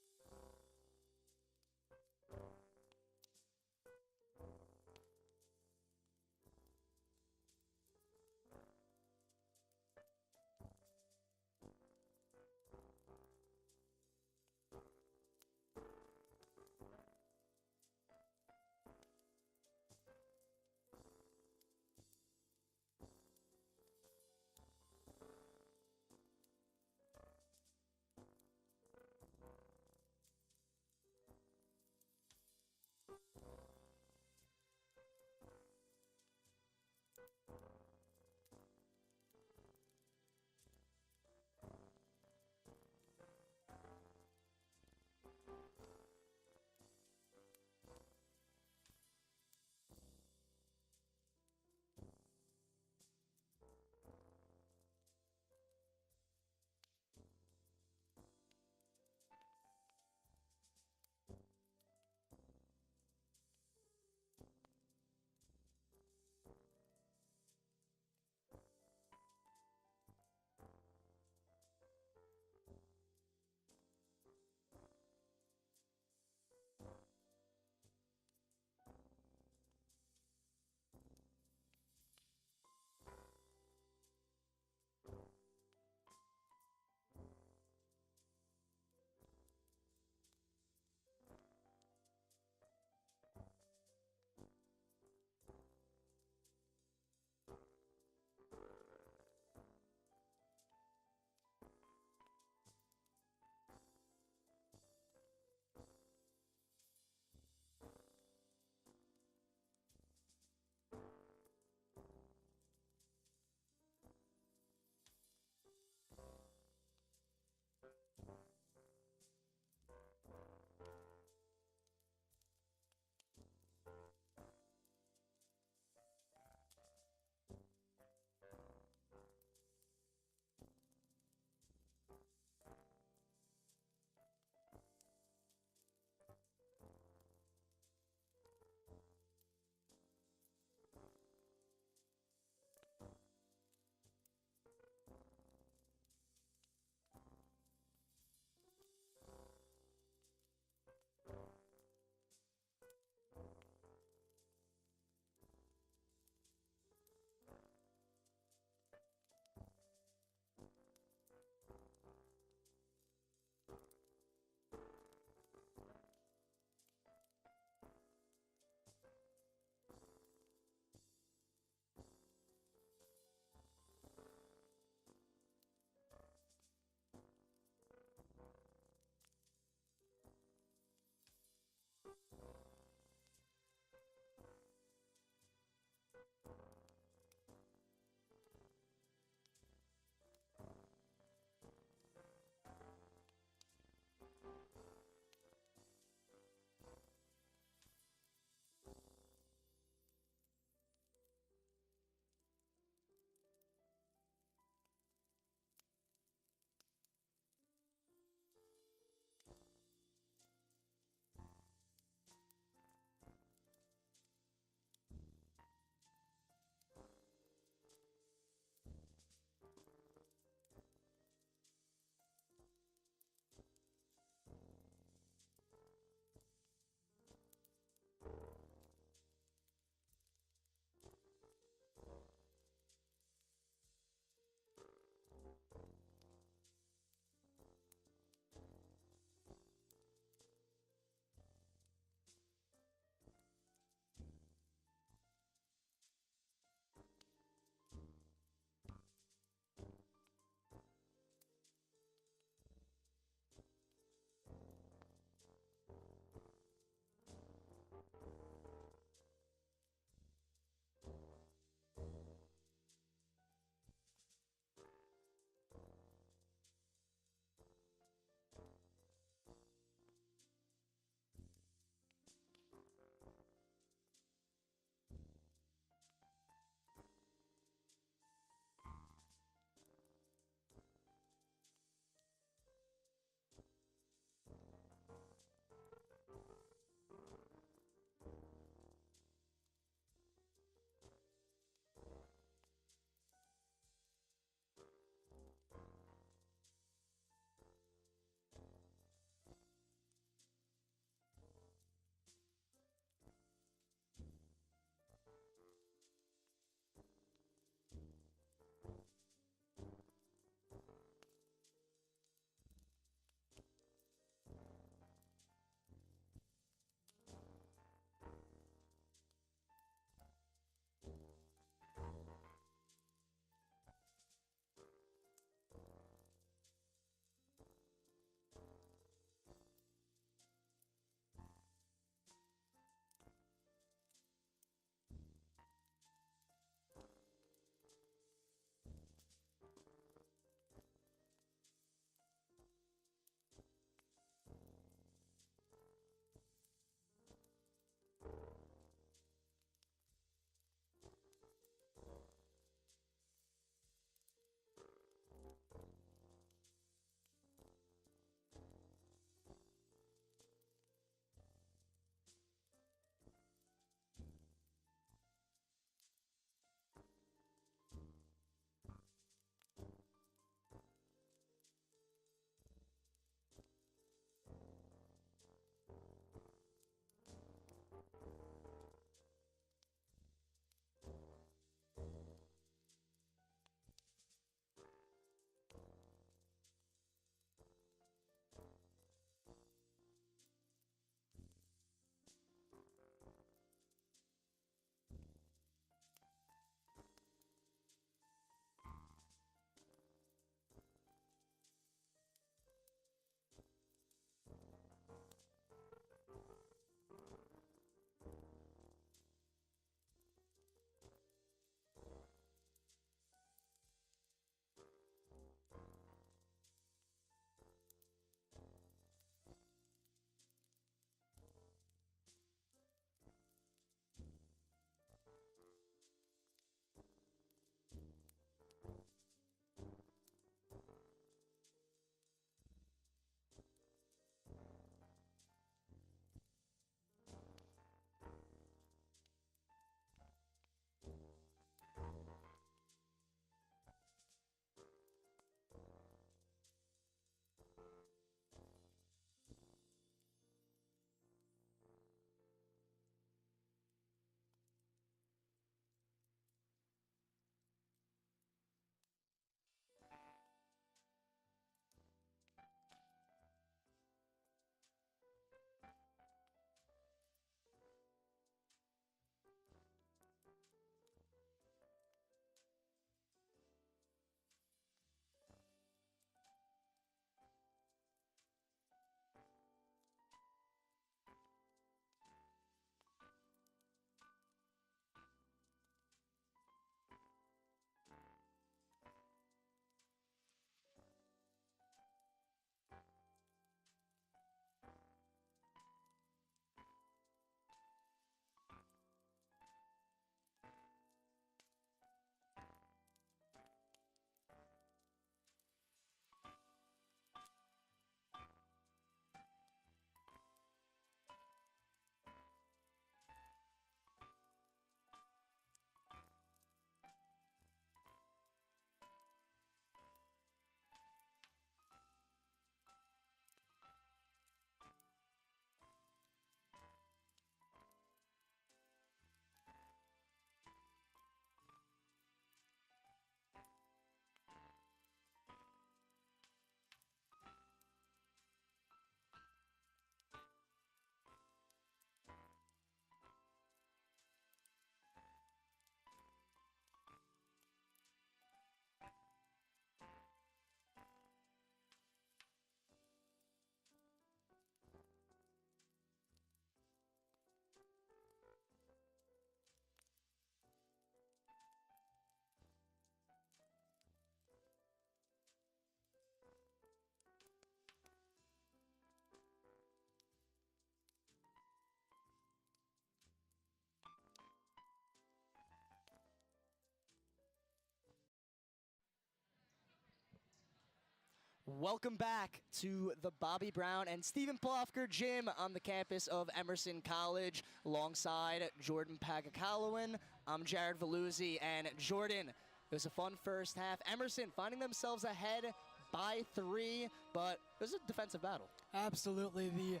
Welcome back to the Bobbi Brown and Stephen Plofker gym on the campus of Emerson College alongside Jordan Pagkalinawan. I'm Jared Valluzzi, and Jordan, it was a fun first half. Emerson finding themselves ahead by 3, but it was a defensive battle. Absolutely. The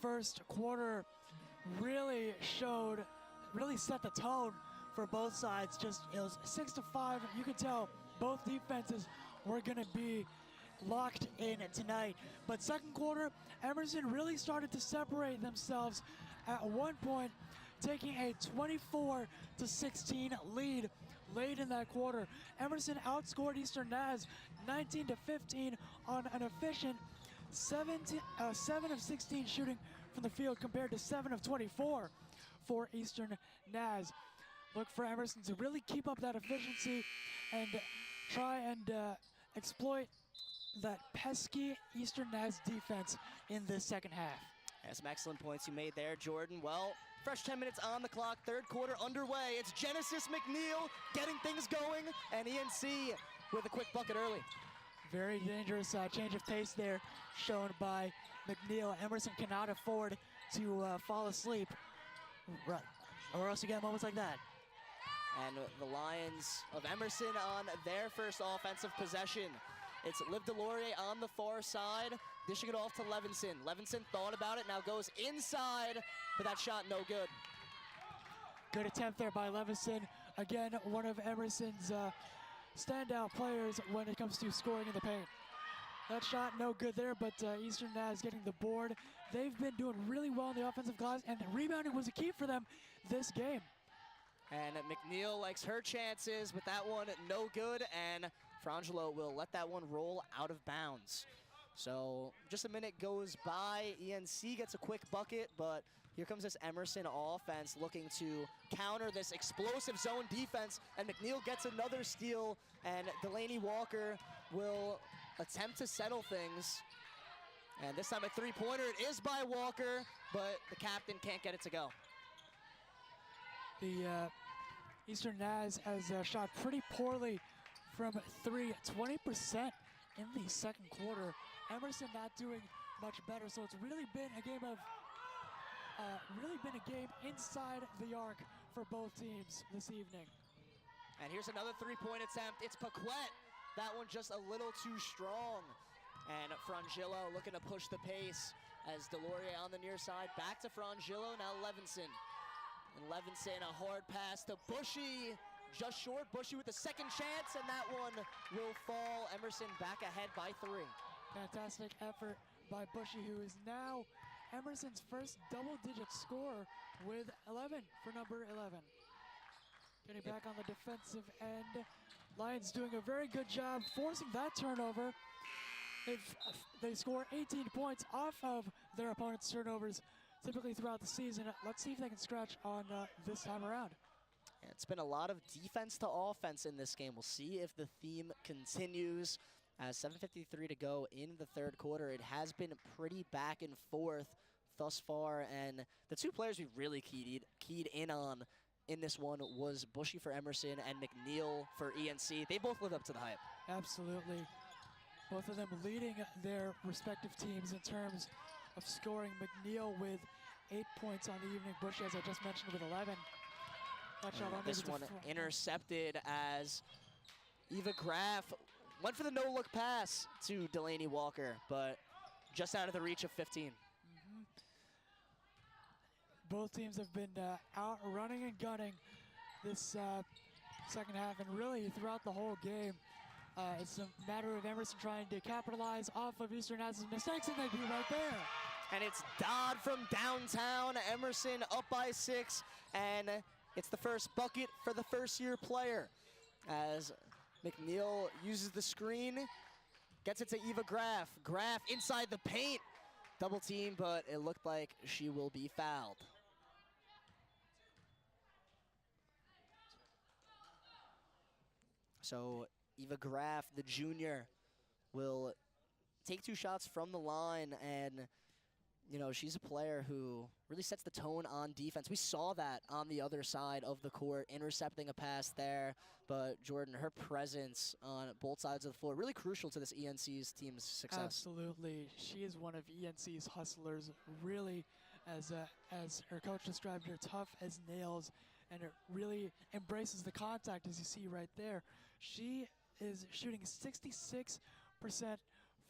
first quarter really set the tone for both sides. It was 6-5. You could tell both defenses were going to be locked in tonight. But second quarter, Emerson really started to separate themselves at one point, taking a 24-16 lead late in that quarter. Emerson outscored Eastern Naz 19-15 on an efficient 7 of 16 shooting from the field compared to 7 of 24 for Eastern Naz. Look for Emerson to really keep up that efficiency and try and exploit that pesky Eastern Naz defense in this second half. Some excellent points you made there, Jordan. Well, fresh 10 minutes on the clock, third quarter underway. It's Genesis McNeil getting things going, and ENC with a quick bucket early. Very dangerous change of pace there shown by McNeil. Emerson cannot afford to fall asleep, right, or else you get moments like that. And the Lions of Emerson on their first offensive possession. It's Liv Delorier on the far side, dishing it off to Levinson. Levinson thought about it, now goes inside, but that shot no good. Good attempt there by Levinson. Again, one of Emerson's standout players when it comes to scoring in the paint. That shot no good there, but Eastern Naz getting the board. They've been doing really well in the offensive glass, and rebounding was a key for them this game. And McNeil likes her chances, but that one no good, and Frangelo will let that one roll out of bounds. So just a minute goes by, ENC gets a quick bucket, but here comes this Emerson offense looking to counter this explosive zone defense, and McNeil gets another steal, and Delaney Walker will attempt to settle things. And this time a three-pointer, it is by Walker, but the captain can't get it to go. The Eastern Naz has shot pretty poorly from 3, 20% in the second quarter. Emerson not doing much better, so it's really been a game inside the arc for both teams this evening. And here's another three-point attempt. It's Paquette. That one just a little too strong. And Frangillo looking to push the pace as Delorier on the near side. Back to Frangillo, now Levinson. And Levinson, a hard pass to Bushy. Just short, Bushy with the second chance, and that one will fall. Emerson back ahead by 3. Fantastic effort by Bushy, who is now Emerson's first double-digit scorer with 11 for number 11. Getting back on the defensive end. Lions doing a very good job forcing that turnover. They score 18 points off of their opponent's turnovers typically throughout the season. Let's see if they can scratch on this time around. It's been a lot of defense to offense in this game. We'll see if the theme continues. 7:53 to go in the third quarter. It has been pretty back and forth thus far, and the two players we really keyed in on in this one was Bushy for Emerson and McNeil for ENC. They both lived up to the hype. Absolutely. Both of them leading their respective teams in terms of scoring. McNeil with 8 points on the evening. Bushy, as I just mentioned, with 11. This one intercepted as Eva Graf went for the no-look pass to Delaney Walker, but just out of the reach of 15. Both teams have been out running and gunning this second half, and really throughout the whole game. It's a matter of Emerson trying to capitalize off of Eastern Naz's mistakes, and they do right there. And it's Dodd from downtown. Emerson up by 6, and it's the first bucket for the first-year player as McNeil uses the screen, gets it to Eva Graf. Graf inside the paint. Double team, but it looked like she will be fouled. So Eva Graf, the junior, will take 2 shots from the line, and you know, she's a player who really sets the tone on defense. We saw that on the other side of the court, intercepting a pass there. But Jordan, her presence on both sides of the floor, really crucial to this ENC's team's success. Absolutely. She is one of ENC's hustlers, really, as her coach described her, tough as nails, and it really embraces the contact, as you see right there. She is shooting 66%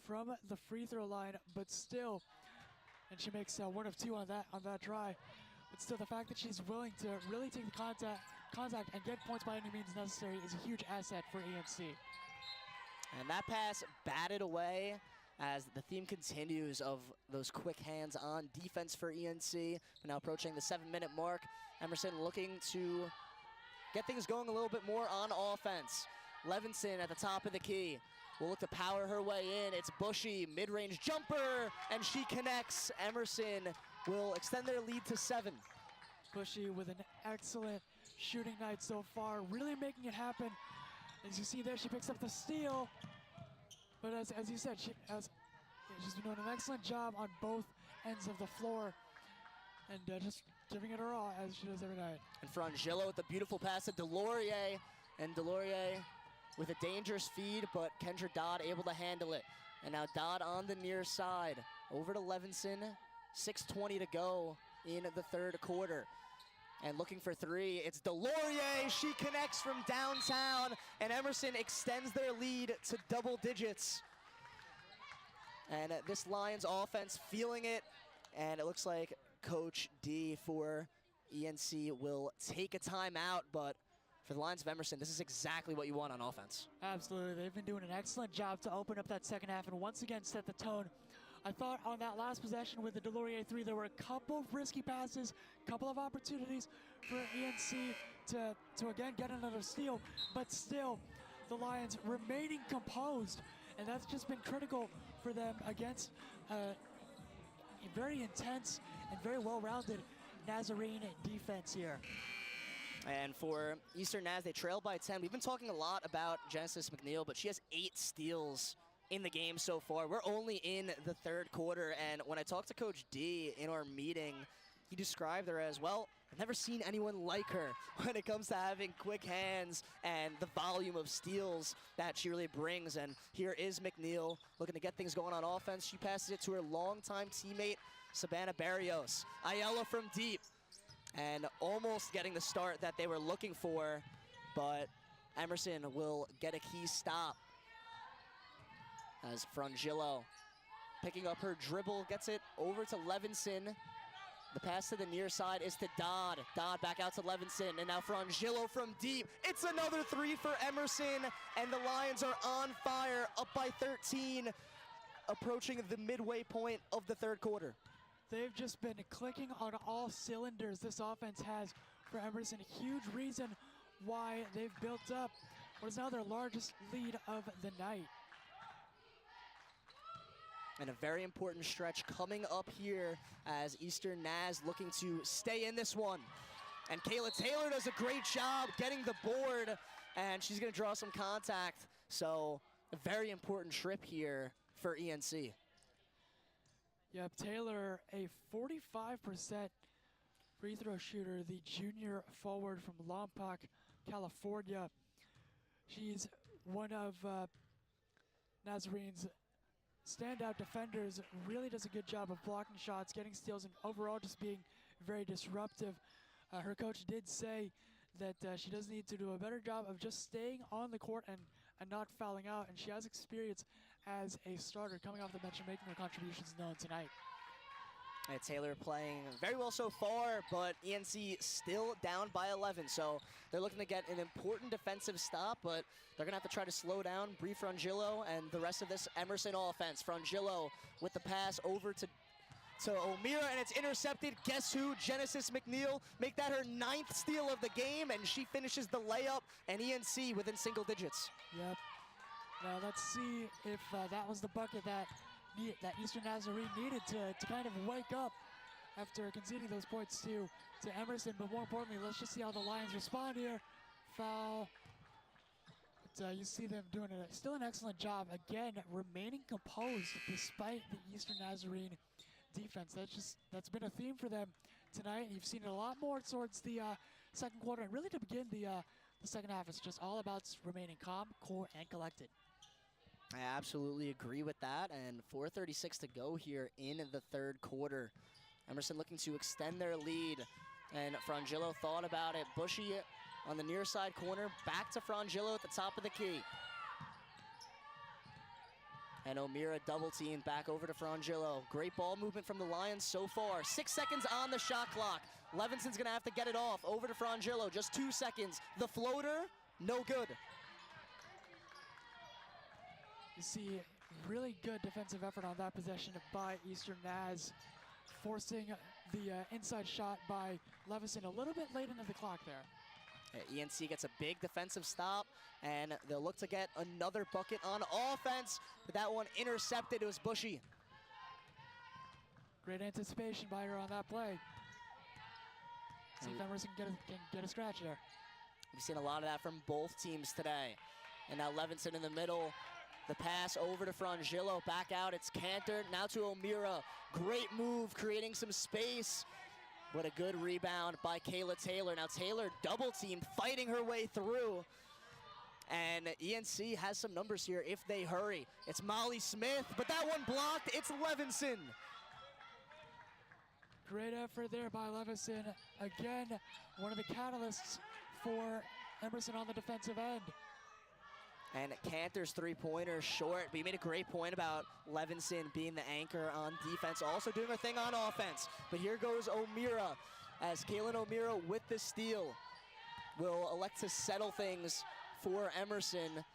from the free throw line, but still, and she makes 1 of 2 on that try. But still, the fact that she's willing to really take the contact and get points by any means necessary is a huge asset for ENC. And that pass batted away as the theme continues of those quick hands on defense for ENC. We're now approaching the 7-minute mark. Emerson looking to get things going a little bit more on offense. Levinson at the top of the key will look to power her way in. It's Bushy, mid-range jumper, and she connects. Emerson will extend their lead to 7. Bushy with an excellent shooting night so far, really making it happen. As you see there, she picks up the steal. But as you said, she's been doing an excellent job on both ends of the floor, and just giving it her all, as she does every night. And Frangillo with the beautiful pass to Delorier, and Delorier with a dangerous feed, but Kendra Dodd able to handle it. And now Dodd on the near side, over to Levinson, 6:20 to go in the third quarter. And looking for 3, it's Delorier. She connects from downtown, and Emerson extends their lead to double digits. And this Lions offense feeling it, and it looks like Coach D for ENC will take a timeout, but for the Lions of Emerson, this is exactly what you want on offense. Absolutely, they've been doing an excellent job to open up that second half and once again set the tone. I thought on that last possession with the Delorier 3, there were a couple of risky passes, couple of opportunities for ENC to again get another steal, but still the Lions remaining composed, and that's just been critical for them against a very intense and very well-rounded Nazarene defense here. And for Eastern Naz, they trail by 10. We've been talking a lot about Genesis McNeil, but she has 8 steals in the game so far. We're only in the third quarter, and when I talked to Coach D in our meeting, he described her as, well, I've never seen anyone like her when it comes to having quick hands and the volume of steals that she really brings. And here is McNeil looking to get things going on offense. She passes it to her longtime teammate, Savannah Barrios. Ayala from deep, and almost getting the start that they were looking for, but Emerson will get a key stop as Frangillo picking up her dribble, gets it over to Levinson. The pass to the near side is to Dodd. Dodd back out to Levinson, and now Frangillo from deep. It's another 3 for Emerson, and the Lions are on fire, up by 13, approaching the midway point of the third quarter. They've just been clicking on all cylinders, this offense has, for Emerson. A huge reason why they've built up what is now their largest lead of the night. And a very important stretch coming up here as Eastern Naz looking to stay in this one. And Kayla Taylor does a great job getting the board, and she's going to draw some contact. So a very important trip here for ENC. Yep, Taylor, a 45% free throw shooter, the junior forward from Lompoc, California. She's one of Nazarene's standout defenders, really does a good job of blocking shots, getting steals, and overall just being very disruptive. Her coach did say that she does need to do a better job of just staying on the court and not fouling out, and she has experience as a starter coming off the bench and making her contributions known tonight. And Taylor playing very well so far, but ENC still down by 11. So they're looking to get an important defensive stop, but they're going to have to try to slow down Bree Frangillo and the rest of this Emerson offense. Frangillo with the pass over to O'Meara, and it's intercepted. Guess who? Genesis McNeil. Make that her 9th steal of the game, and she finishes the layup, and ENC within single digits. Yep. Now let's see if that was the bucket that Eastern Nazarene needed to kind of wake up after conceding those points to Emerson. But more importantly, let's just see how the Lions respond here. Foul. But, you see them doing still an excellent job, again, remaining composed despite the Eastern Nazarene defense. That's been a theme for them tonight. You've seen it a lot more towards the second quarter, and really to begin the second half. It's just all about remaining calm, cool, and collected. I absolutely agree with that, and 4:36 to go here in the third quarter. Emerson looking to extend their lead, and Frangillo thought about it. Bushy on the near side corner, back to Frangillo at the top of the key. And O'Meara double team back over to Frangillo. Great ball movement from the Lions so far. 6 seconds on the shot clock. Levinson's gonna have to get it off. Over to Frangillo, just 2 seconds. The floater, no good. You see really good defensive effort on that possession by Eastern Naz, forcing the inside shot by Levison a little bit late into the clock there. ENC gets a big defensive stop, and they'll look to get another bucket on offense, but that one intercepted. It was Bushy. Great anticipation by her on that play. See if Emerson can get a scratch there. We've seen a lot of that from both teams today. And now Levinson in the middle. The pass over to Frangillo, back out, it's Cantor, now to O'Meara. Great move, creating some space. What a good rebound by Kayla Taylor. Now Taylor double team, fighting her way through. And ENC has some numbers here if they hurry. It's Molly Smith, but that one blocked, it's Levinson. Great effort there by Levison. Again, one of the catalysts for Emerson on the defensive end. And Cantor's three-pointer short, but you made a great point about Levinson being the anchor on defense, also doing her thing on offense. But here goes O'Meara, as Kaylin O'Meara with the steal will elect to settle things for Emerson.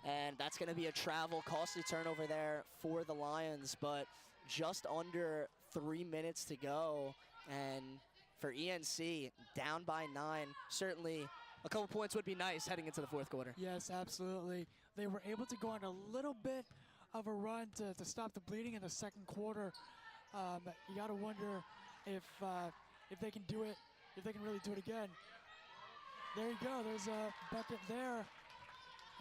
And that's gonna be a travel, costly turnover there for the Lions, but just under 3 minutes to go. And for ENC, down by 9, certainly a couple points would be nice heading into the fourth quarter. Yes, absolutely. They were able to go on a little bit of a run to stop the bleeding in the second quarter. You got to wonder if they can do it, if they can really do it again. There you go. There's a bucket there.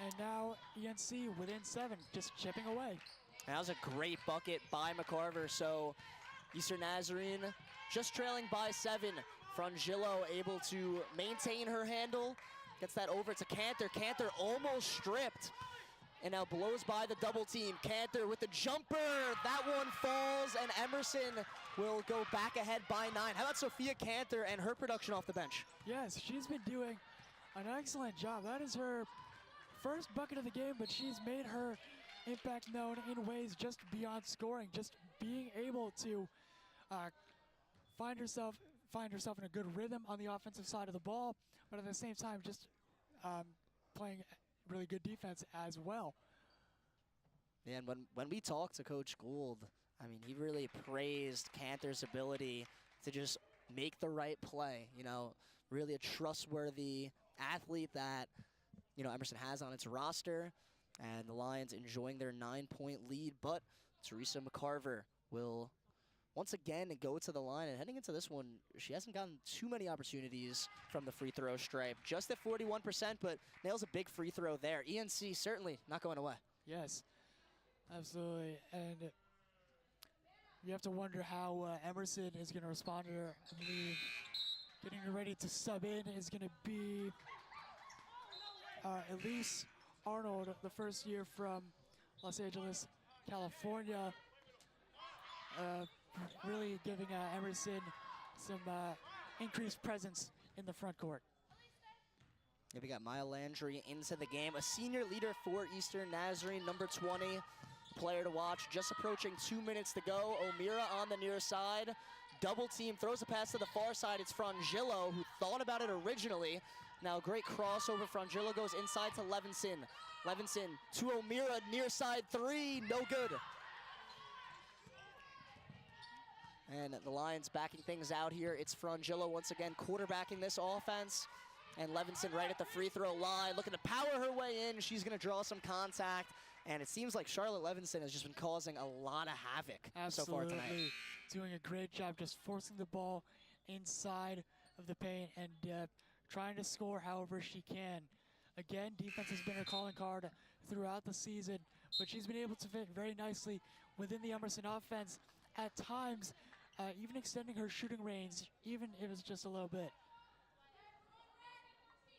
And now ENC within 7, just chipping away. That was a great bucket by McCarver. So Eastern Nazarene just trailing by 7. Frangillo able to maintain her handle, gets that over to Cantor. Cantor almost stripped, and now blows by the double team. Cantor with the jumper, that one falls, and Emerson will go back ahead by 9. How about Sophia Cantor and her production off the bench? Yes, she's been doing an excellent job. That is her first bucket of the game, but she's made her impact known in ways just beyond scoring, just being able to find herself in a good rhythm on the offensive side of the ball, but at the same time just playing really good defense as well. And when we talked to Coach Gould, I mean, he really praised Cantor's ability to just make the right play. You know, really a trustworthy athlete that, you know, Emerson has on its roster, and the Lions enjoying their 9-point lead, but Teresa McCarver will once again go to the line, and heading into this one, she hasn't gotten too many opportunities from the free throw stripe. Just at 41%, but nails a big free throw there. ENC certainly not going away. Yes, absolutely. And you have to wonder how Emerson is going to respond to her. I believe getting her ready to sub in is going to be Elise Arnold, the first year from Los Angeles, California. Really giving Emerson some increased presence in the front court. Yeah, we got Maya Landry into the game, a senior leader for Eastern Nazarene, number 20, player to watch. Just approaching 2 minutes to go. O'Meara on the near side, double team, throws a pass to the far side. It's Frangillo who thought about it originally. Now great crossover. Frangillo goes inside to Levinson. Levinson to O'Meara, near side 3, no good. And the Lions backing things out here. It's Frangillo once again quarterbacking this offense. And Levinson right at the free throw line, looking to power her way in. She's gonna draw some contact. And it seems like Charlotte Levinson has just been causing a lot of havoc so far tonight. Doing a great job just forcing the ball inside of the paint and trying to score however she can. Again, defense has been her calling card throughout the season, but she's been able to fit very nicely within the Emerson offense at times even extending her shooting range, even if it's just a little bit.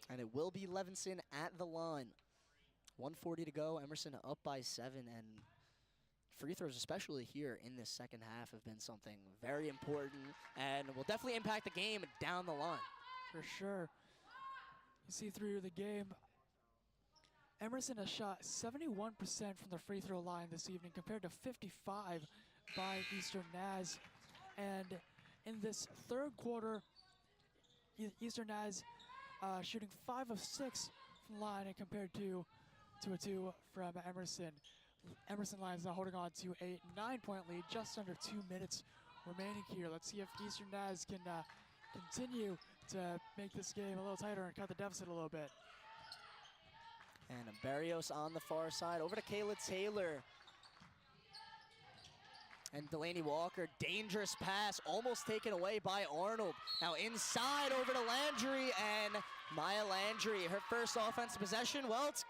And it will be Levinson at the line. 1:40 to go. Emerson up by 7, and free throws, especially here in this second half, have been something very important and will definitely impact the game down the line. For sure. You see through the game, Emerson has shot 71% from the free throw line this evening compared to 55 by Eastern Naz. And in this third quarter, Eastern Naz shooting 5 of 6 from the line and compared to 2 of 2 from Emerson. Emerson Lions now holding on to a 9-point lead, just under 2 minutes remaining here. Let's see if Eastern Naz can continue to make this game a little tighter and cut the deficit a little bit. And Barrios on the far side, over to Kayla Taylor. And Delaney Walker, dangerous pass, almost taken away by Arnold. Now inside over to Landry, and Maya Landry, her first offensive possession. Well, it's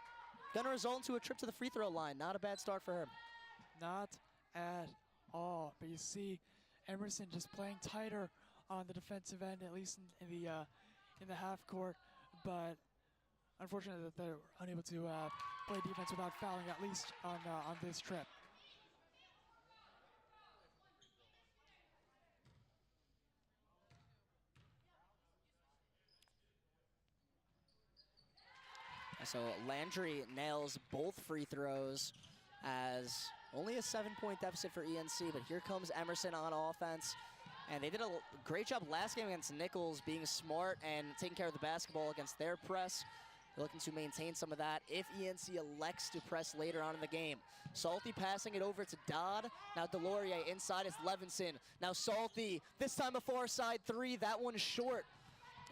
gonna result into a trip to the free throw line. Not a bad start for her. Not at all, but you see Emerson just playing tighter on the defensive end, at least in the half court, but unfortunately that they're unable to play defense without fouling, at least on this trip. So Landry nails both free throws as only a 7-point deficit for ENC, but here comes Emerson on offense. And they did a great job last game against Nichols, being smart and taking care of the basketball against their press. They're looking to maintain some of that if ENC elects to press later on in the game. Salty passing it over to Dodd. Now Delorier inside is Levinson. Now Salty, this time a far side 3, that one's short.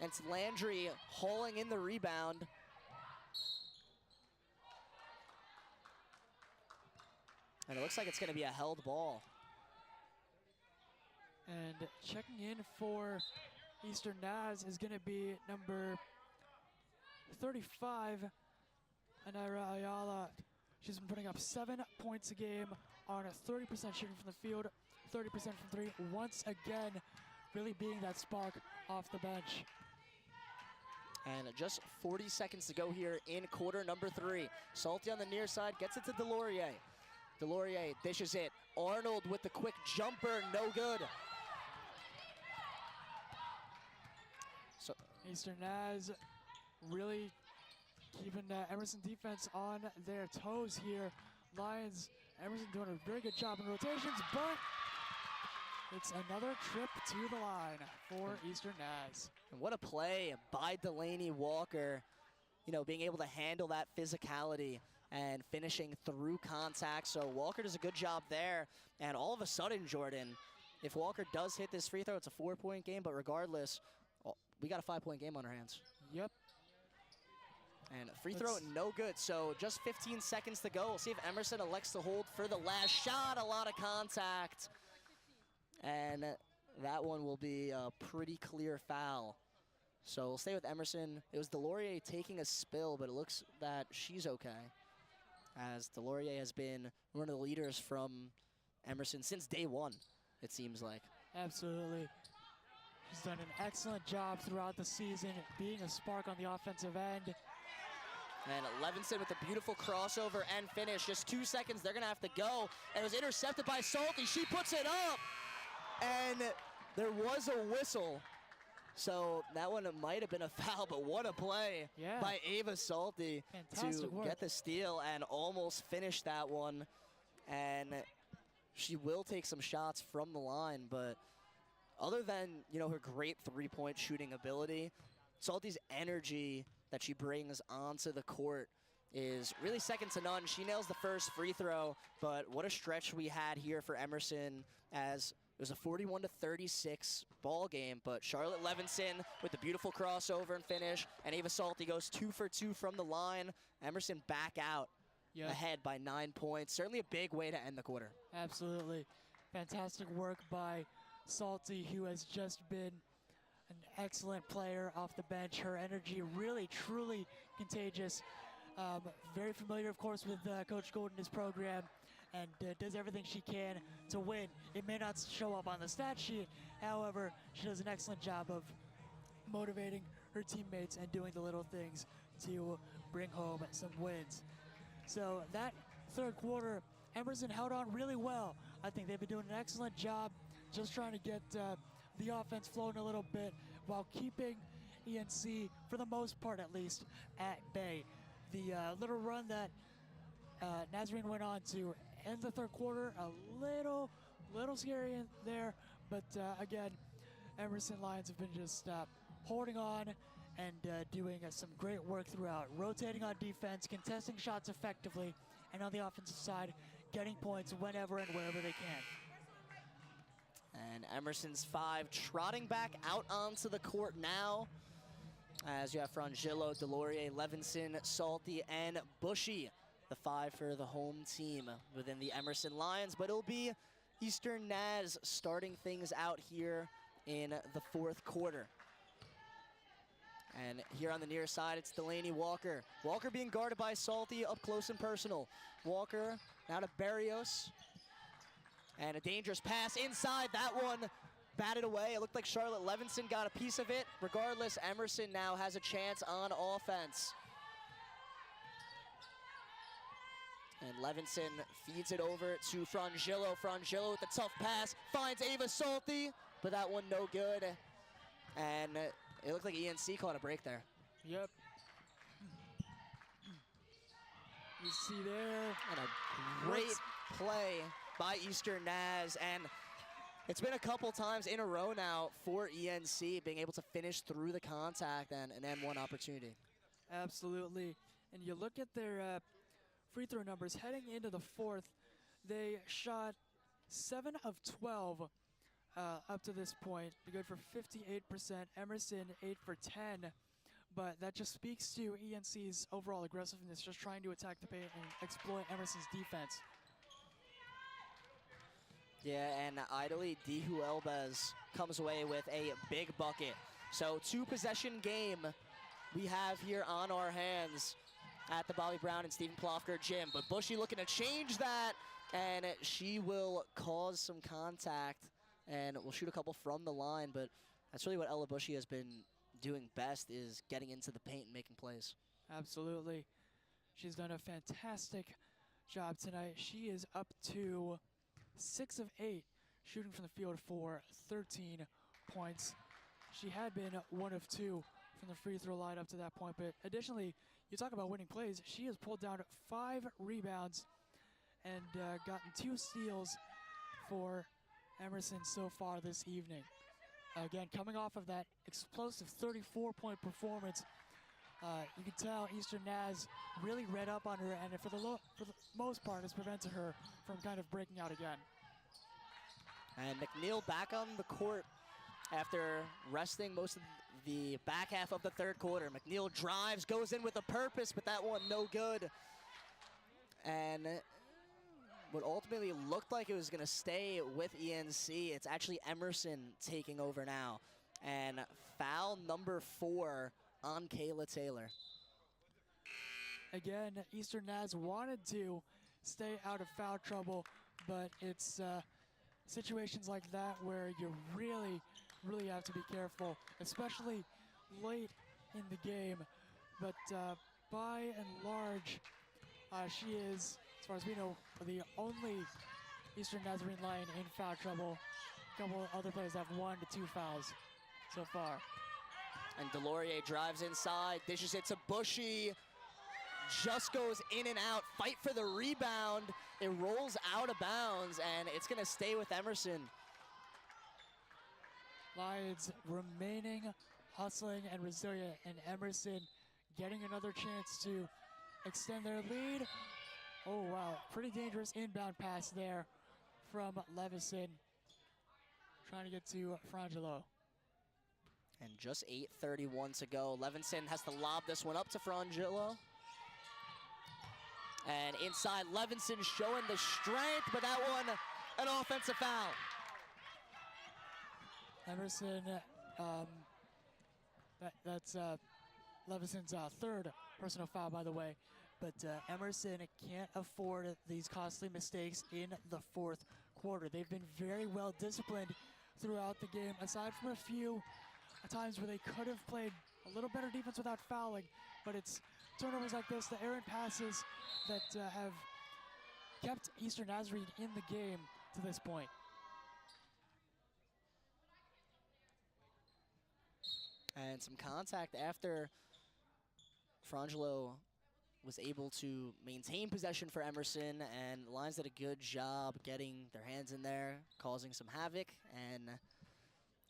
And it's Landry hauling in the rebound. And it looks like it's going to be a held ball. And checking in for Eastern Naz is going to be number 35, Anira Ayala. She's been putting up 7 points a game on a 30% shooting from the field, 30% from 3. Once again, really being that spark off the bench. And just 40 seconds to go here in quarter number 3. Salty on the near side, gets it to Delorier. Delorier dishes it. Arnold with the quick jumper, no good. So Eastern Naz really keeping Emerson defense on their toes here. Lions, Emerson doing a very good job in rotations, but it's another trip to the line for Eastern Naz. And what a play by Delaney Walker, you know, being able to handle that physicality and finishing through contact. So Walker does a good job there. And all of a sudden, Jordan, if Walker does hit this free throw, it's a 4-point game, but regardless, we got a 5-point game on our hands. Yep. And free throw, no good. So just 15 seconds to go. We'll see if Emerson elects to hold for the last shot. A lot of contact. And that one will be a pretty clear foul. So we'll stay with Emerson. It was Delorier taking a spill, but it looks that she's okay, as Delorier has been one of the leaders from Emerson since day one, it seems like. Absolutely. She's done an excellent job throughout the season, being a spark on the offensive end. And Levinson with a beautiful crossover and finish. Just 2 seconds, they're gonna have to go. And it was intercepted by Salty. She puts it up, and there was a whistle. So that one might have been a foul, but what a play by Ava Salty to get the steal and almost finish that one. And she will take some shots from the line, but other than, you know, her great 3-point shooting ability, Salty's energy that she brings onto the court is really second to none. She nails the first free throw, but what a stretch we had here for Emerson, as it was a 41-36 ball game, but Charlotte Levinson with the beautiful crossover and finish, and Ava Salty goes 2 for 2 from the line. Emerson back out ahead by 9 points. Certainly a big way to end the quarter. Absolutely. Fantastic work by Salty, who has just been an excellent player off the bench. Her energy really, truly contagious. Very familiar, of course, with Coach Golden, his program, and does everything she can to win. It may not show up on the stat sheet, however, she does an excellent job of motivating her teammates and doing the little things to bring home some wins. So that third quarter, Emerson held on really well. I think they've been doing an excellent job just trying to get the offense flowing a little bit while keeping ENC, for the most part at least, at bay. The little run that Nazarene went on to end the third quarter, a little scary in there, but again, Emerson Lions have been just holding on and doing some great work throughout, rotating on defense, contesting shots effectively, and on the offensive side, getting points whenever and wherever they can. And Emerson's 5 trotting back out onto the court now, as you have Frangillo, Delorier, Levinson, Salty, and Bushy, the 5 for the home team within the Emerson Lions. But it'll be Eastern Naz starting things out here in the fourth quarter. And here on the near side, it's Delaney Walker. Walker being guarded by Salty up close and personal. Walker now to Barrios. And a dangerous pass inside. That one batted away. It looked like Charlotte Levinson got a piece of it. Regardless, Emerson now has a chance on offense. And Levinson feeds it over to Frangillo. Frangillo with the tough pass. Finds Ava Salty, but that one no good. And it looked like ENC caught a break there. Yep. You see there. And a great play by Eastern Naz. And it's been a couple times in a row now for ENC being able to finish through the contact and an M1 opportunity. Absolutely. And you look at their free throw numbers heading into the fourth. They shot 7 of 12 up to this point. Good for 58%. Emerson 8 for 10. But that just speaks to ENC's overall aggressiveness, just trying to attack the paint and exploit Emerson's defense. Yeah, and idly, Dihu Elbez comes away with a big bucket. So 2-possession game we have here on our hands at the Bobbi Brown and Stephen Plofker gym. But Bushy looking to change that, and she will cause some contact and will shoot a couple from the line. But that's really what Ella Bushy has been doing best, is getting into the paint and making plays. Absolutely. She's done a fantastic job tonight. She is up to 6 of 8 shooting from the field for 13 points. She had been 1 of 2 from the free throw line up to that point, but additionally, you talk about winning plays, she has pulled down 5 rebounds and gotten 2 steals for Emerson so far this evening. Again, coming off of that explosive 34-point performance, you can tell Eastern Naz really read up on her, and for the most part has prevented her from kind of breaking out again. And McNeil back on the court after resting most of the back half of the third quarter. McNeil drives, goes in with a purpose, but that one no good. And what ultimately looked like it was going to stay with ENC, it's actually Emerson taking over now. And foul number 4 on Kayla Taylor. Again, Eastern Naz wanted to stay out of foul trouble, but it's situations like that where you really have to be careful, especially late in the game. But by and large, she is, as far as we know, the only Eastern Nazarene Lion in foul trouble. A couple of other players have 1 to 2 fouls so far. And Delorier drives inside, dishes it to Bushy, just goes in and out, fight for the rebound. It rolls out of bounds, and it's gonna stay with Emerson. Lions remaining hustling and resilient, and Emerson getting another chance to extend their lead. Oh wow, pretty dangerous inbound pass there from Levison, trying to get to Frangillo. And just 8:31 to go. Levinson has to lob this one up to Frangillo. And inside, Levinson showing the strength, but that one, an offensive foul. Emerson, that's Levison's 3rd personal foul, by the way. but Emerson can't afford these costly mistakes in the fourth quarter. They've been very well disciplined throughout the game, aside from a few times where they could have played a little better defense without fouling, but it's turnovers like this, the errant passes that have kept Eastern Nazarene in the game to this point. And some contact after Frangelo was able to maintain possession for Emerson, and the Lions did a good job getting their hands in there, causing some havoc, and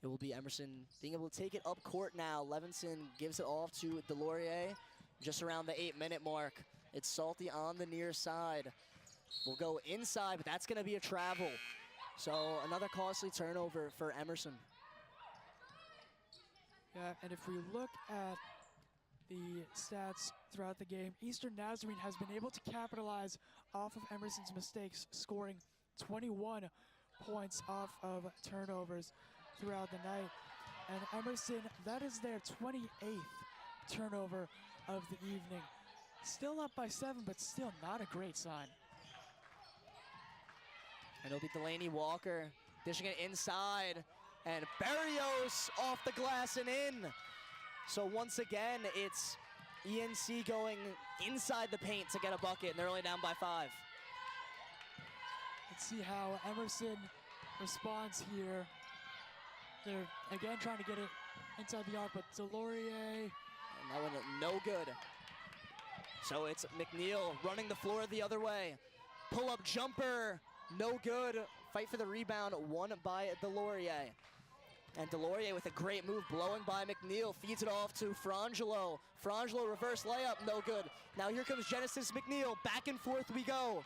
it will be Emerson being able to take it up court now. Levinson gives it off to Delorier just around the 8-minute mark. It's Salty on the near side. We'll go inside, but that's going to be a travel. So another costly turnover for Emerson. Yeah, and if we look at the stats throughout the game, Eastern Nazarene has been able to capitalize off of Emerson's mistakes, scoring 21 points off of turnovers throughout the night. And Emerson, that is their 28th turnover of the evening. Still up by 7, but still not a great sign. And it'll be Delaney Walker dishing it inside, and Barrios off the glass and in. So once again, it's ENC going inside the paint to get a bucket, and they're only down by 5. Let's see how Emerson responds here. They're again trying to get it inside the arc, but Delorier. And that one no good. So it's McNeil running the floor the other way. Pull-up jumper, no good. Fight for the rebound, won by Delorier. And Delorier with a great move, blowing by McNeil, feeds it off to Frangelo. Frangelo reverse layup, no good. Now here comes Genesis McNeil, back and forth we go.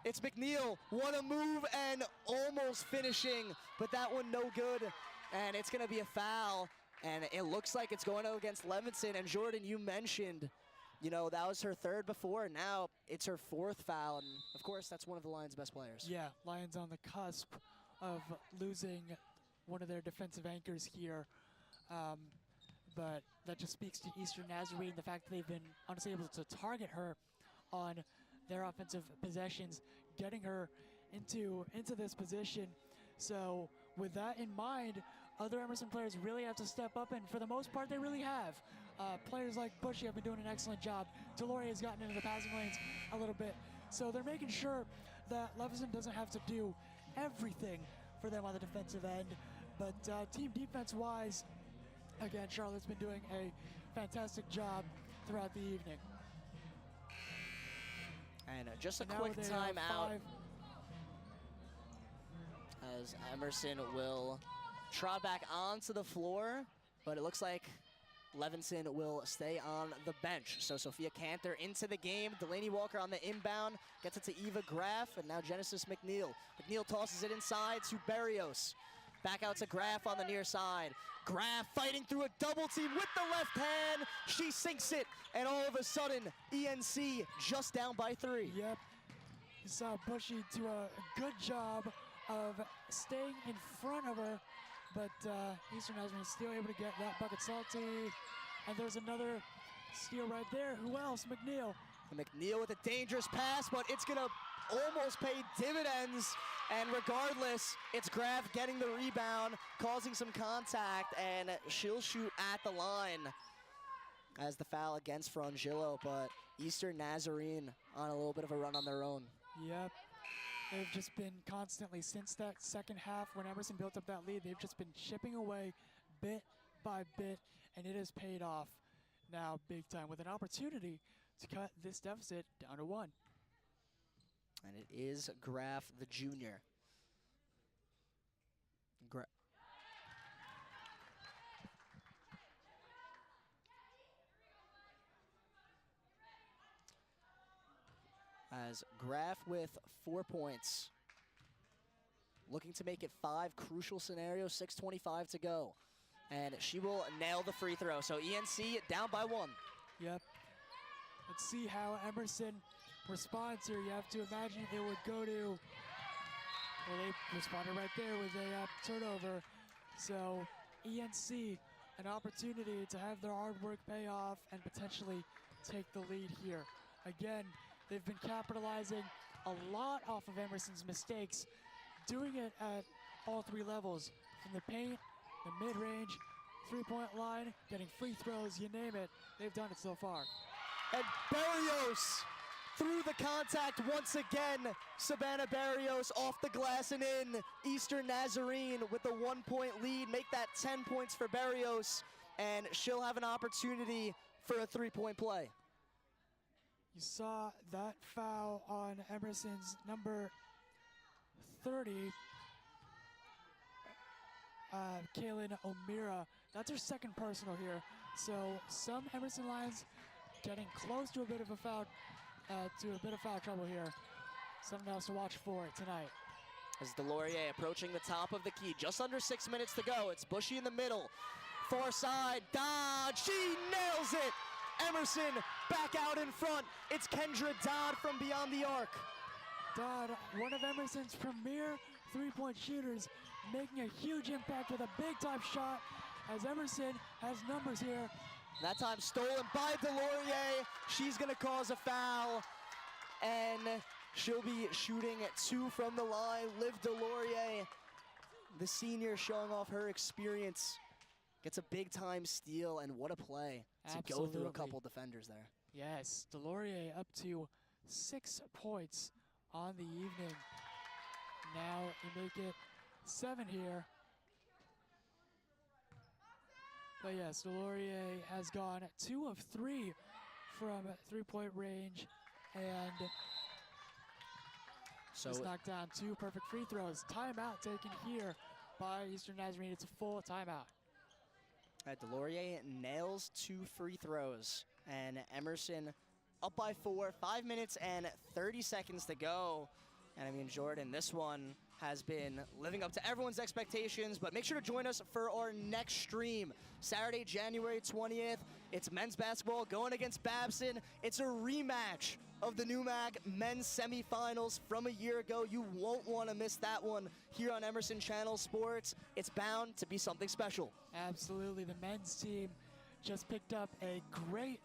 It's McNeil, what a move, and almost finishing, but that one no good. And it's gonna be a foul, and it looks like it's going against Levinson. And Jordan, you mentioned, you know, that was her 3rd before, now it's her 4th foul, and of course that's one of the Lions' best players. Yeah, Lions on the cusp of losing one of their defensive anchors here, but that just speaks to Eastern Nazarene, the fact that they've been unable to target her on their offensive possessions, getting her into this position. So with that in mind, other Emerson players really have to step up, and for the most part they really have. Players like Bushy have been doing an excellent job. Delorier has gotten into the passing lanes a little bit, so they're making sure that Levinson doesn't have to do everything for them on the defensive end. But team defense-wise, again, Charlotte's been doing a fantastic job throughout the evening. And just a Now quick they have timeout 5. as Emerson will trot back onto the floor, but it looks like Levinson will stay on the bench. So Sophia Cantor into the game. Delaney Walker on the inbound, gets it to Eva Graff, and now Genesis McNeil. McNeil tosses it inside to Barrios. Back out to Graff on the near side. Graff fighting through a double team with the left hand. She sinks it, and all of a sudden, ENC just down by 3. Yep. You saw Bushy do a good job of staying in front of her, but Eastern Nazarene is still able to get that bucket. Salty, and there's another steal right there. Who else? McNeil. And McNeil with a dangerous pass, but it's gonna almost pay dividends. And regardless, it's Graff getting the rebound, causing some contact, and she'll shoot at the line as the foul against Frangillo, but Eastern Nazarene on a little bit of a run on their own. Yep. They've just been constantly, since that second half when Emerson built up that lead, they've just been chipping away bit by bit, and it has paid off now big time with an opportunity to cut this deficit down to 1. And it is Graff, the junior. As Graff with 4 points. Looking to make it 5, crucial scenario, 6:25 to go. And she will nail the free throw. So ENC down by 1. Yep. Let's see how Emerson responds here. You have to imagine it would go to, well, they responded right there with a turnover. So ENC, an opportunity to have their hard work pay off and potentially take the lead here. Again, they've been capitalizing a lot off of Emerson's mistakes, doing it at all three levels, from the paint, the mid-range, three-point line, getting free throws, you name it, they've done it so far. And Barrios through the contact once again. Savannah Barrios off the glass and in. Eastern Nazarene with a 1-point lead. Make that 10 points for Barrios, and she'll have an opportunity for a 3-point play. You saw that foul on Emerson's number 30, Kaylin O'Meara. That's her second personal here. So some Emerson Lions getting close to a bit of foul trouble here. Something else to watch for tonight. As Delorier approaching the top of the key, just under 6 minutes to go. It's Bushy in the middle, far side, Dodd, she nails it! Emerson back out in front. It's Kendra Dodd from beyond the arc. Dodd, one of Emerson's premier three-point shooters, making a huge impact with a big-time shot, as Emerson has numbers here. That time stolen by Delorier. She's gonna cause a foul, and she'll be shooting at 2 from the line. Liv Delorier, the senior, showing off her experience. Gets a big-time steal, and what a play to go through a couple defenders there. Yes, Delorier up to 6 points on the evening. Now you make it 7 here. But yes, Delorier has gone 2 of 3 from 3-point range, and just knocked down 2 perfect free throws. Timeout taken here by Eastern Nazarene. It's a full timeout. Delorier nails 2 free throws, and Emerson up by 4, 5 minutes and 30 seconds to go. And I mean, Jordan, this one has been living up to everyone's expectations, but make sure to join us for our next stream. Saturday, January 20th, it's men's basketball going against Babson. It's a rematch of the NEWMAC men's semifinals from a year ago. You won't want to miss that one here on Emerson Channel Sports. It's bound to be something special. Absolutely. The men's team just picked up a great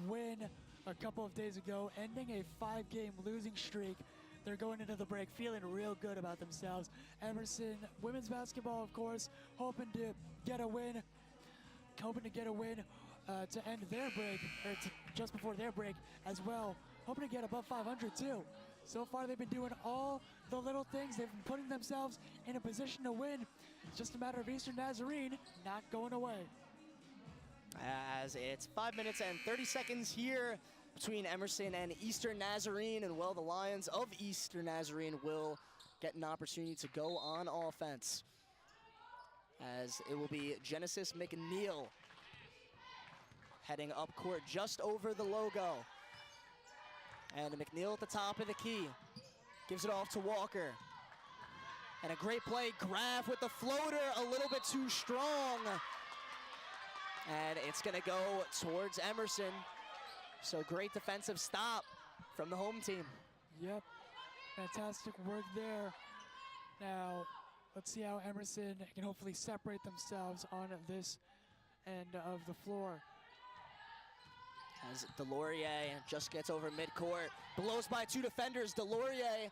win a couple of days ago, ending a 5-game losing streak. They're going into the break feeling real good about themselves. Emerson women's basketball, of course, hoping to get a win to end their break, or just before their break as well. Hoping to get above 500 too. So far they've been doing all the little things. They've been putting themselves in a position to win. It's just a matter of Eastern Nazarene not going away. As it's 5 minutes and 30 seconds here between Emerson and Eastern Nazarene, and well, the Lions of Eastern Nazarene will get an opportunity to go on offense, as it will be Genesis McNeil heading up court just over the logo. And McNeil at the top of the key, gives it off to Walker. And a great play, Graf with the floater, a little bit too strong. And it's gonna go towards Emerson. So great defensive stop from the home team. Yep, fantastic work there. Now, let's see how Emerson can hopefully separate themselves on this end of the floor. As Delorier just gets over midcourt, blows by 2 defenders. Delorier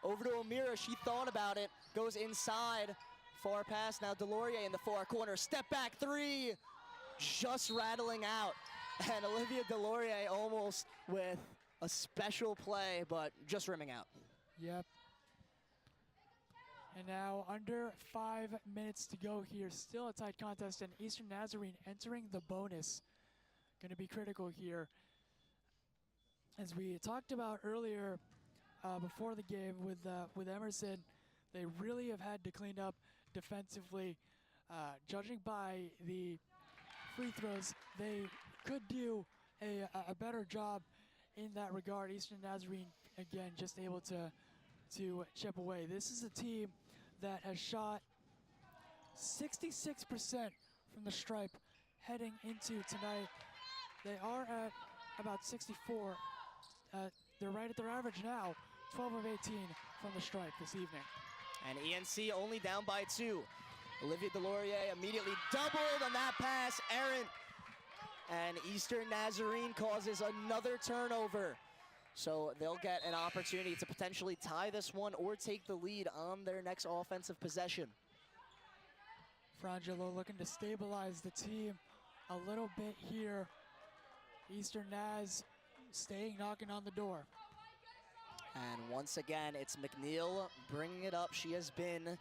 over to O'Meara, she thought about it, goes inside, far pass, now Delorier in the far corner, step back 3, just rattling out. And Olivia Delorier almost with a special play, but just rimming out. Yep. And now under 5 minutes to go here, still a tight contest, and Eastern Nazarene entering the bonus. Going to be critical here. As we talked about earlier before the game with Emerson, they really have had to clean up defensively. Judging by the free throws, they could do a better job in that regard. Eastern Nazarene, again, just able to chip away. This is a team that has shot 66% from the stripe heading into tonight. They are at about 64. They're right at their average now, 12 of 18 from the stripe this evening. And ENC only down by 2. Olivia Delorier immediately doubled on that pass, errant. And Eastern Nazarene causes another turnover. So they'll get an opportunity to potentially tie this one or take the lead on their next offensive possession. Frangelo looking to stabilize the team a little bit here. Eastern Naz staying knocking on the door. And once again, it's McNeil bringing it up. She has been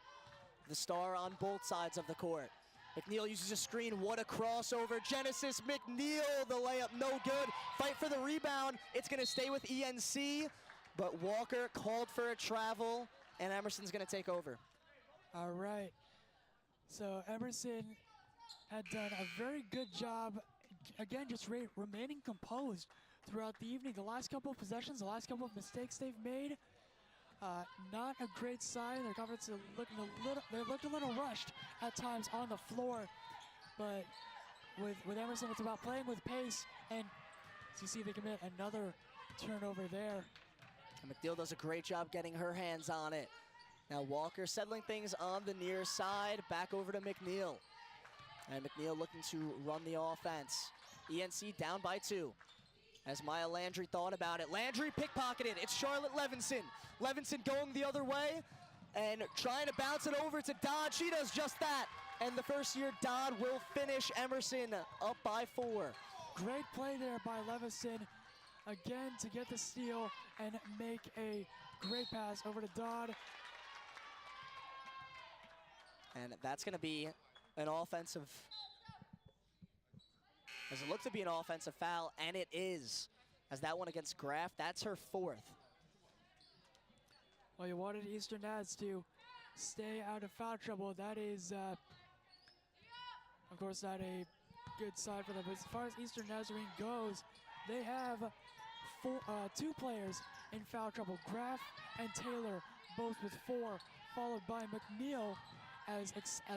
the star on both sides of the court. McNeil uses a screen, what a crossover. Genesis McNeil, the layup, no good. Fight for the rebound, it's gonna stay with ENC, but Walker called for a travel, and Emerson's gonna take over. All right, so Emerson had done a very good job, again, just remaining composed throughout the evening. The last couple of possessions, the last couple of mistakes they've made, not a great sign. Their confidence is looking they looked a little rushed at times on the floor, but with Emerson, it's about playing with pace, and as you see, they commit another turnover there. And McNeil does a great job getting her hands on it. Now Walker settling things on the near side, back over to McNeil. And McNeil looking to run the offense. ENC down by 2. As Maya Landry thought about it. Landry pickpocketed, it's Charlotte Levinson. Levinson going the other way and trying to bounce it over to Dodd. She does just that. And the first-year Dodd will finish Emerson up by 4. Great play there by Levinson, again to get the steal and make a great pass over to Dodd. And that's gonna be an offensive, does it look to be an offensive foul? And it is, as that one against Graff, that's her 4th. Well, you wanted Eastern Naz to stay out of foul trouble. That is, of course, not a good sign for them. But as far as Eastern Nazarene goes, they have 2 players in foul trouble. Graff and Taylor, both with 4, followed by McNeil. As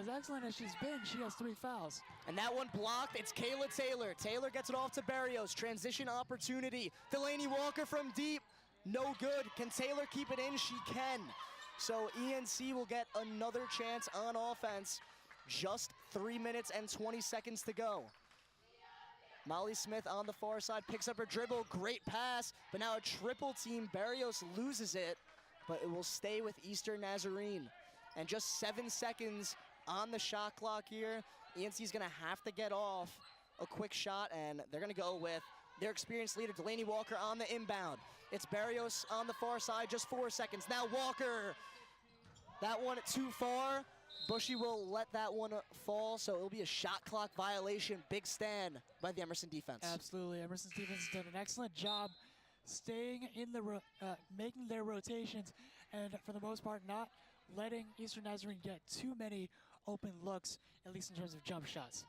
excellent as she's been, she has 3 fouls. And that one blocked, it's Kayla Taylor. Taylor gets it off to Barrios, transition opportunity. Delaney Walker from deep, no good. Can Taylor keep it in? She can. So ENC will get another chance on offense. Just 3 minutes and 20 seconds to go. Molly Smith on the far side picks up her dribble, great pass, but now a triple team. Barrios loses it, but it will stay with Eastern Nazarene. And just 7 seconds on the shot clock here. ENC's gonna have to get off a quick shot, and they're gonna go with their experienced leader, Delaney Walker, on the inbound. It's Barrios on the far side, just 4 seconds. Now Walker, that one too far. Bushy will let that one fall, so it'll be a shot clock violation. Big stand by the Emerson defense. Absolutely, Emerson's defense has done an excellent job staying in the, making their rotations, and for the most part, not letting Eastern Nazarene get too many open looks, at least in terms of jump shots.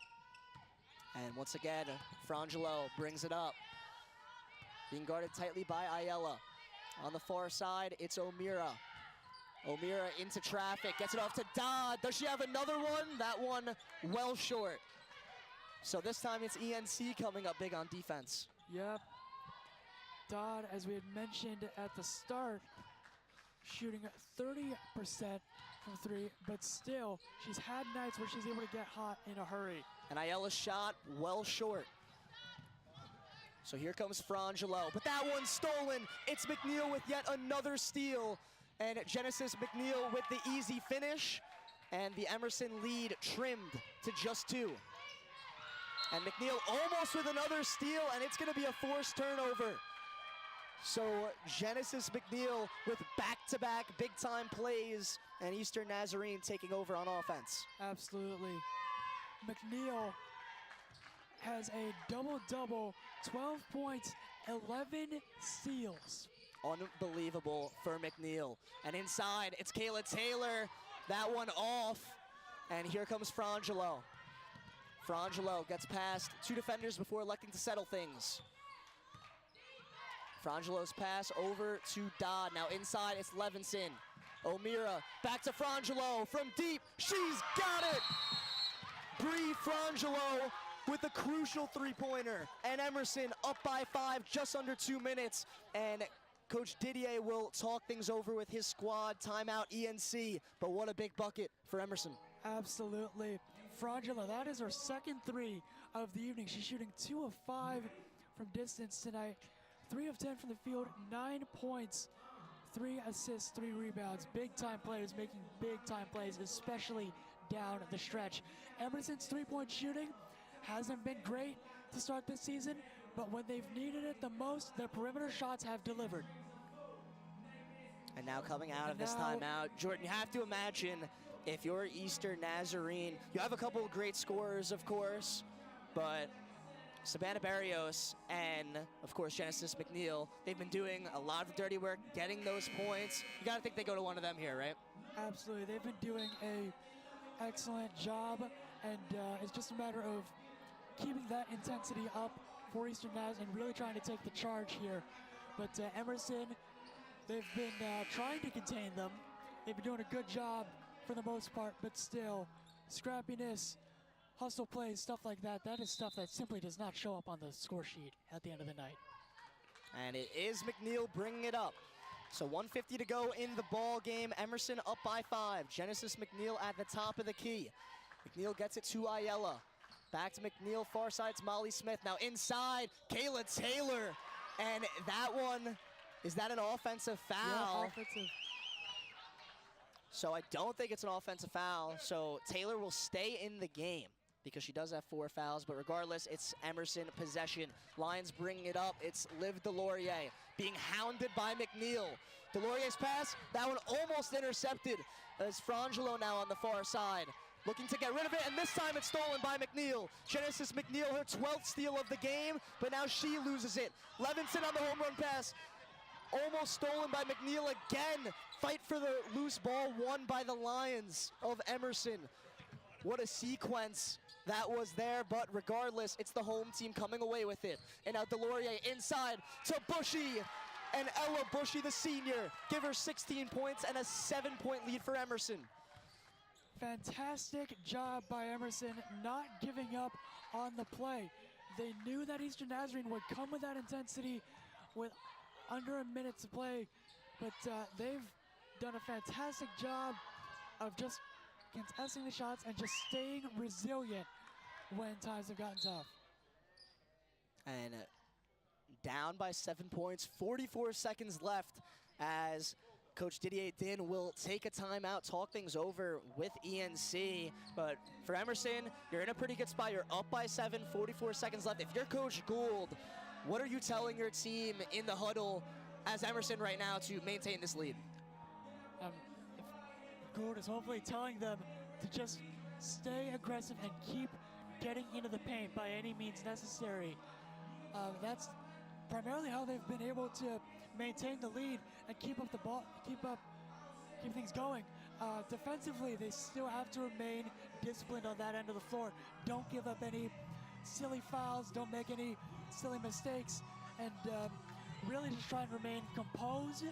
And once again, Frangelo brings it up. Being guarded tightly by Ayala. On the far side, it's O'Meara. O'Meara into traffic, gets it off to Dodd. Does she have another one? That one well short. So this time it's ENC coming up big on defense. Yep. Dodd, as we had mentioned at the start, shooting 30% from 3, but still, she's had nights where she's able to get hot in a hurry. And Ayala's shot well short. So here comes Frangelo, but that one's stolen. It's McNeil with yet another steal. And Genesis McNeil with the easy finish. And the Emerson lead trimmed to just 2. And McNeil almost with another steal, and it's gonna be a forced turnover. So Genesis McNeil with back-to-back big-time plays, and Eastern Nazarene taking over on offense. Absolutely. McNeil has a double-double, 12 points, 11 steals. Unbelievable for McNeil. And inside, it's Kayla Taylor. That one off, and here comes Frangelo. Frangelo gets past 2 defenders before electing to settle things. Frangelo's pass over to Dodd. Now inside, it's Levinson. O'Meara back to Frangelo from deep. She's got it! Bree Frangelo with a crucial 3-pointer. And Emerson up by 5, just under 2 minutes. And Coach Didier will talk things over with his squad. Timeout ENC, but what a big bucket for Emerson. Absolutely. Frangelo, that is her second 3 of the evening. She's shooting 2 of 5 from distance tonight. 3 of 10 from the field, 9 points, 3 assists, 3 rebounds. Big-time players making big-time plays, especially down the stretch. Emerson's three-point shooting hasn't been great to start this season, but when they've needed it the most, their perimeter shots have delivered. And now coming out of this timeout, Jordan, you have to imagine if you're Eastern Nazarene, you have a couple of great scorers, of course, but Savannah Barrios and, of course, Genesis McNeil, they've been doing a lot of the dirty work, getting those points. You got to think they go to one of them here, right? Absolutely. They've been doing an excellent job, and it's just a matter of keeping that intensity up for Eastern Naz and really trying to take the charge here. But Emerson, they've been trying to contain them. They've been doing a good job for the most part, but still, scrappiness, hustle plays, stuff like that, that is stuff that simply does not show up on the score sheet at the end of the night. And it is McNeil bringing it up. So 1:50 to go in the ball game. Emerson up by 5. Genesis McNeil at the top of the key. McNeil gets it to Ayala. Back to McNeil, far side's Molly Smith. Now inside, Kayla Taylor. And that one, is that an offensive foul? Yeah, offensive. So I don't think it's an offensive foul. So Taylor will stay in the game because she does have 4 fouls, but regardless, it's Emerson possession. Lions bringing it up. It's Liv Delorier being hounded by McNeil. Delorier's pass, that one almost intercepted. As Frangelo now on the far side, looking to get rid of it, and this time it's stolen by McNeil. Genesis McNeil, her 12th steal of the game, but now she loses it. Levinson on the home run pass, almost stolen by McNeil again. Fight for the loose ball, won by the Lions of Emerson. What a sequence that was there, but regardless, it's the home team coming away with it. And now Delorier inside to Bushy, and Ella Bushy, the senior, give her 16 points and a 7-point lead for Emerson. Fantastic job by Emerson, not giving up on the play. They knew that Eastern Nazarene would come with that intensity with under a minute to play, but they've done a fantastic job of just contesting the shots and just staying resilient when times have gotten tough. And down by 7 points, 44 seconds left as Coach Didier Din will take a timeout, talk things over with ENC. But for Emerson, you're in a pretty good spot. You're up by 7, 44 seconds left. If you're Coach Gould, what are you telling your team in the huddle as Emerson right now to maintain this lead? Gould is hopefully telling them to just stay aggressive and keep getting into the paint by any means necessary. That's primarily how they've been able to maintain the lead and keep up the ball, keep things going. Defensively, they still have to remain disciplined on that end of the floor. Don't give up any silly fouls, don't make any silly mistakes, and really just try and remain composed,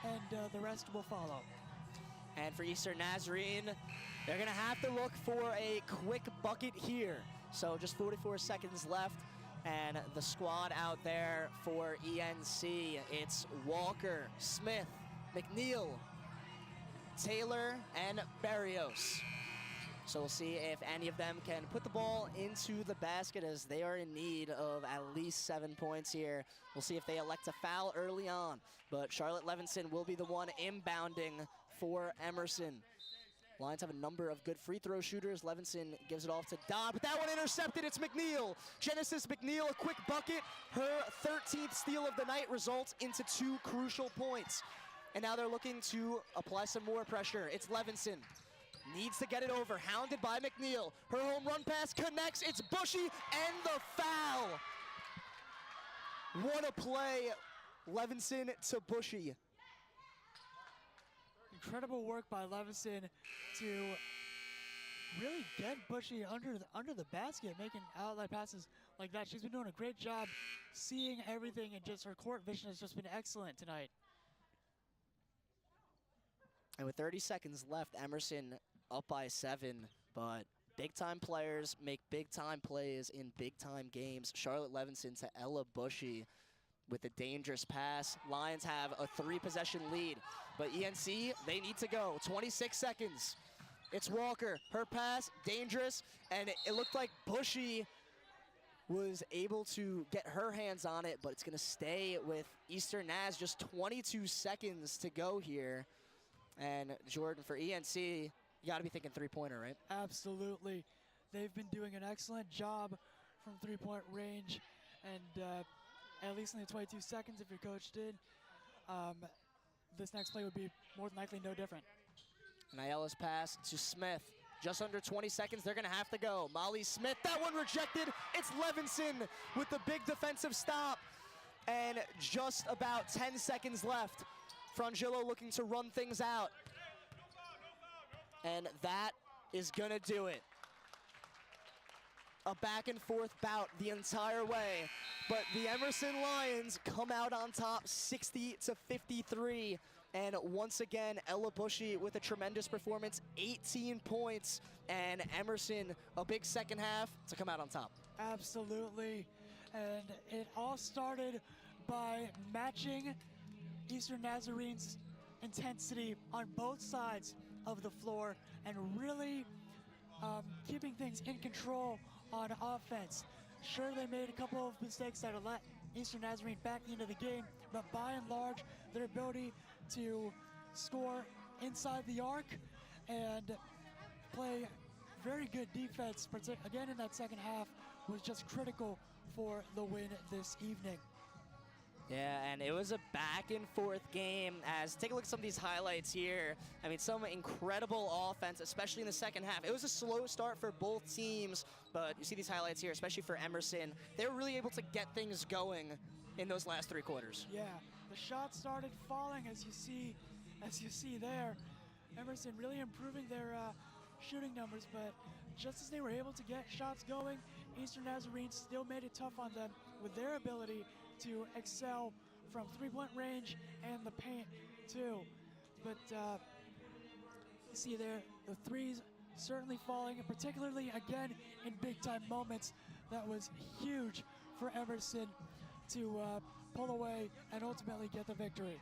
and the rest will follow. And for Eastern Nazarene, they're gonna have to look for a quick bucket here. So just 44 seconds left, and the squad out there for ENC, it's Walker, Smith, McNeil, Taylor, and Barrios. So we'll see if any of them can put the ball into the basket, as they are in need of at least 7 points here. We'll see if they elect to foul early on, but Charlotte Levinson will be the one inbounding for Emerson. Lions have a number of good free throw shooters. Levinson gives it off to Dodd, but that one intercepted. It's McNeil. Genesis McNeil, a quick bucket. Her 13th steal of the night results into 2 crucial points. And now they're looking to apply some more pressure. It's Levinson. Needs to get it over, hounded by McNeil. Her home run pass connects. It's Bushy, and the foul. What a play. Levinson to Bushy. Incredible work by Levinson to really get Bushy under the basket, making outlet passes like that. She's been doing a great job seeing everything, and just her court vision has just been excellent tonight. And with 30 seconds left, Emerson up by 7, but big-time players make big-time plays in big-time games. Charlotte Levinson to Ella Bushy with a dangerous pass. Lions have a 3-possession lead, but ENC, they need to go. 26 seconds. It's Walker, her pass, dangerous, and it looked like Bushy was able to get her hands on it, but it's going to stay with Eastern Naz. Just 22 seconds to go here. And Jordan, for ENC, you got to be thinking three-pointer, right? Absolutely. They've been doing an excellent job from three-point range, and at least in the 22 seconds, if your coach did, this next play would be more than likely no different. Nyela's pass to Smith. Just under 20 seconds, they're going to have to go. Molly Smith, that one rejected. It's Levinson with the big defensive stop. And just about 10 seconds left. Frangillo looking to run things out. And that is going to do it. A back and forth bout the entire way. But the Emerson Lions come out on top 60-53. And once again, Ella Bushy with a tremendous performance, 18 points, and Emerson, a big second half to come out on top. Absolutely, and it all started by matching Eastern Nazarene's intensity on both sides of the floor and really keeping things in control on offense. Sure, they made a couple of mistakes that let Eastern Nazarene back into the game, but by and large, their ability to score inside the arc and play very good defense, again in that second half, was just critical for the win this evening. Yeah, and it was a back and forth game. As take a look at some of these highlights here. I mean, some incredible offense, especially in the second half. It was a slow start for both teams, but you see these highlights here, especially for Emerson. They were really able to get things going in those last three quarters. Yeah, the shots started falling as you see there. Emerson really improving their shooting numbers, but just as they were able to get shots going, Eastern Nazarene still made it tough on them with their ability to excel from three-point range and the paint too. But you see there, the threes certainly falling, and particularly again in big-time moments. That was huge for Emerson to pull away and ultimately get the victory.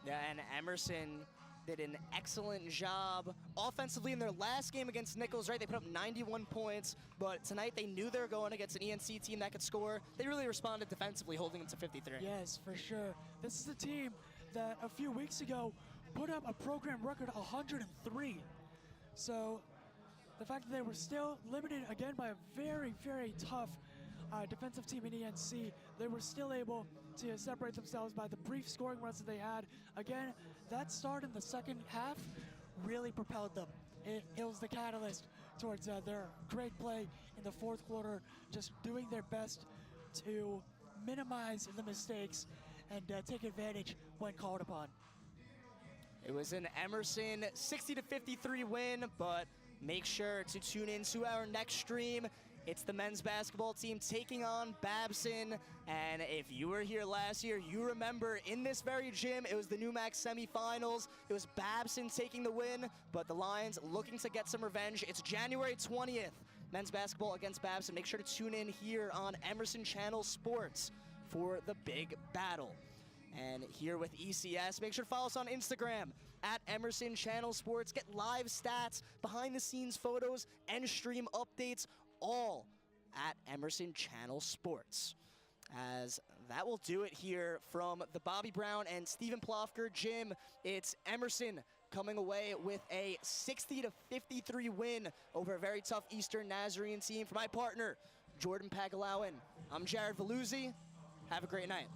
Yeah, and Emerson did an excellent job offensively in their last game against Nichols, right? They put up 91 points, but tonight they knew they were going against an ENC team that could score. They really responded defensively, holding them to 53. Yes, for sure. This is a team that a few weeks ago put up a program record 103. So the fact that they were still limited again by a very, very tough defensive team in ENC, they were still able to separate themselves by the brief scoring runs that they had. Again, that start in the second half really propelled them. It was the catalyst towards their great play in the fourth quarter, just doing their best to minimize the mistakes and take advantage when called upon. It was an Emerson 60-53 win, but make sure to tune in to our next stream. It's the men's basketball team taking on Babson, and if you were here last year, you remember in this very gym, it was the NEWMAC semifinals. It was Babson taking the win, but the Lions looking to get some revenge. It's January 20th, men's basketball against Babson. Make sure to tune in here on Emerson Channel Sports for the big battle. And here with ECS, make sure to follow us on Instagram at Emerson Channel Sports. Get live stats, behind the scenes photos, and stream updates, all at Emerson Channel Sports. As that will do it here from the Bobbi Brown and Stephen Plofker gym. It's Emerson coming away with a 60-53 win over a very tough Eastern Nazarene team. For my partner, Jordan Pagkalinawan, I'm Jared Valluzzi. Have a great night.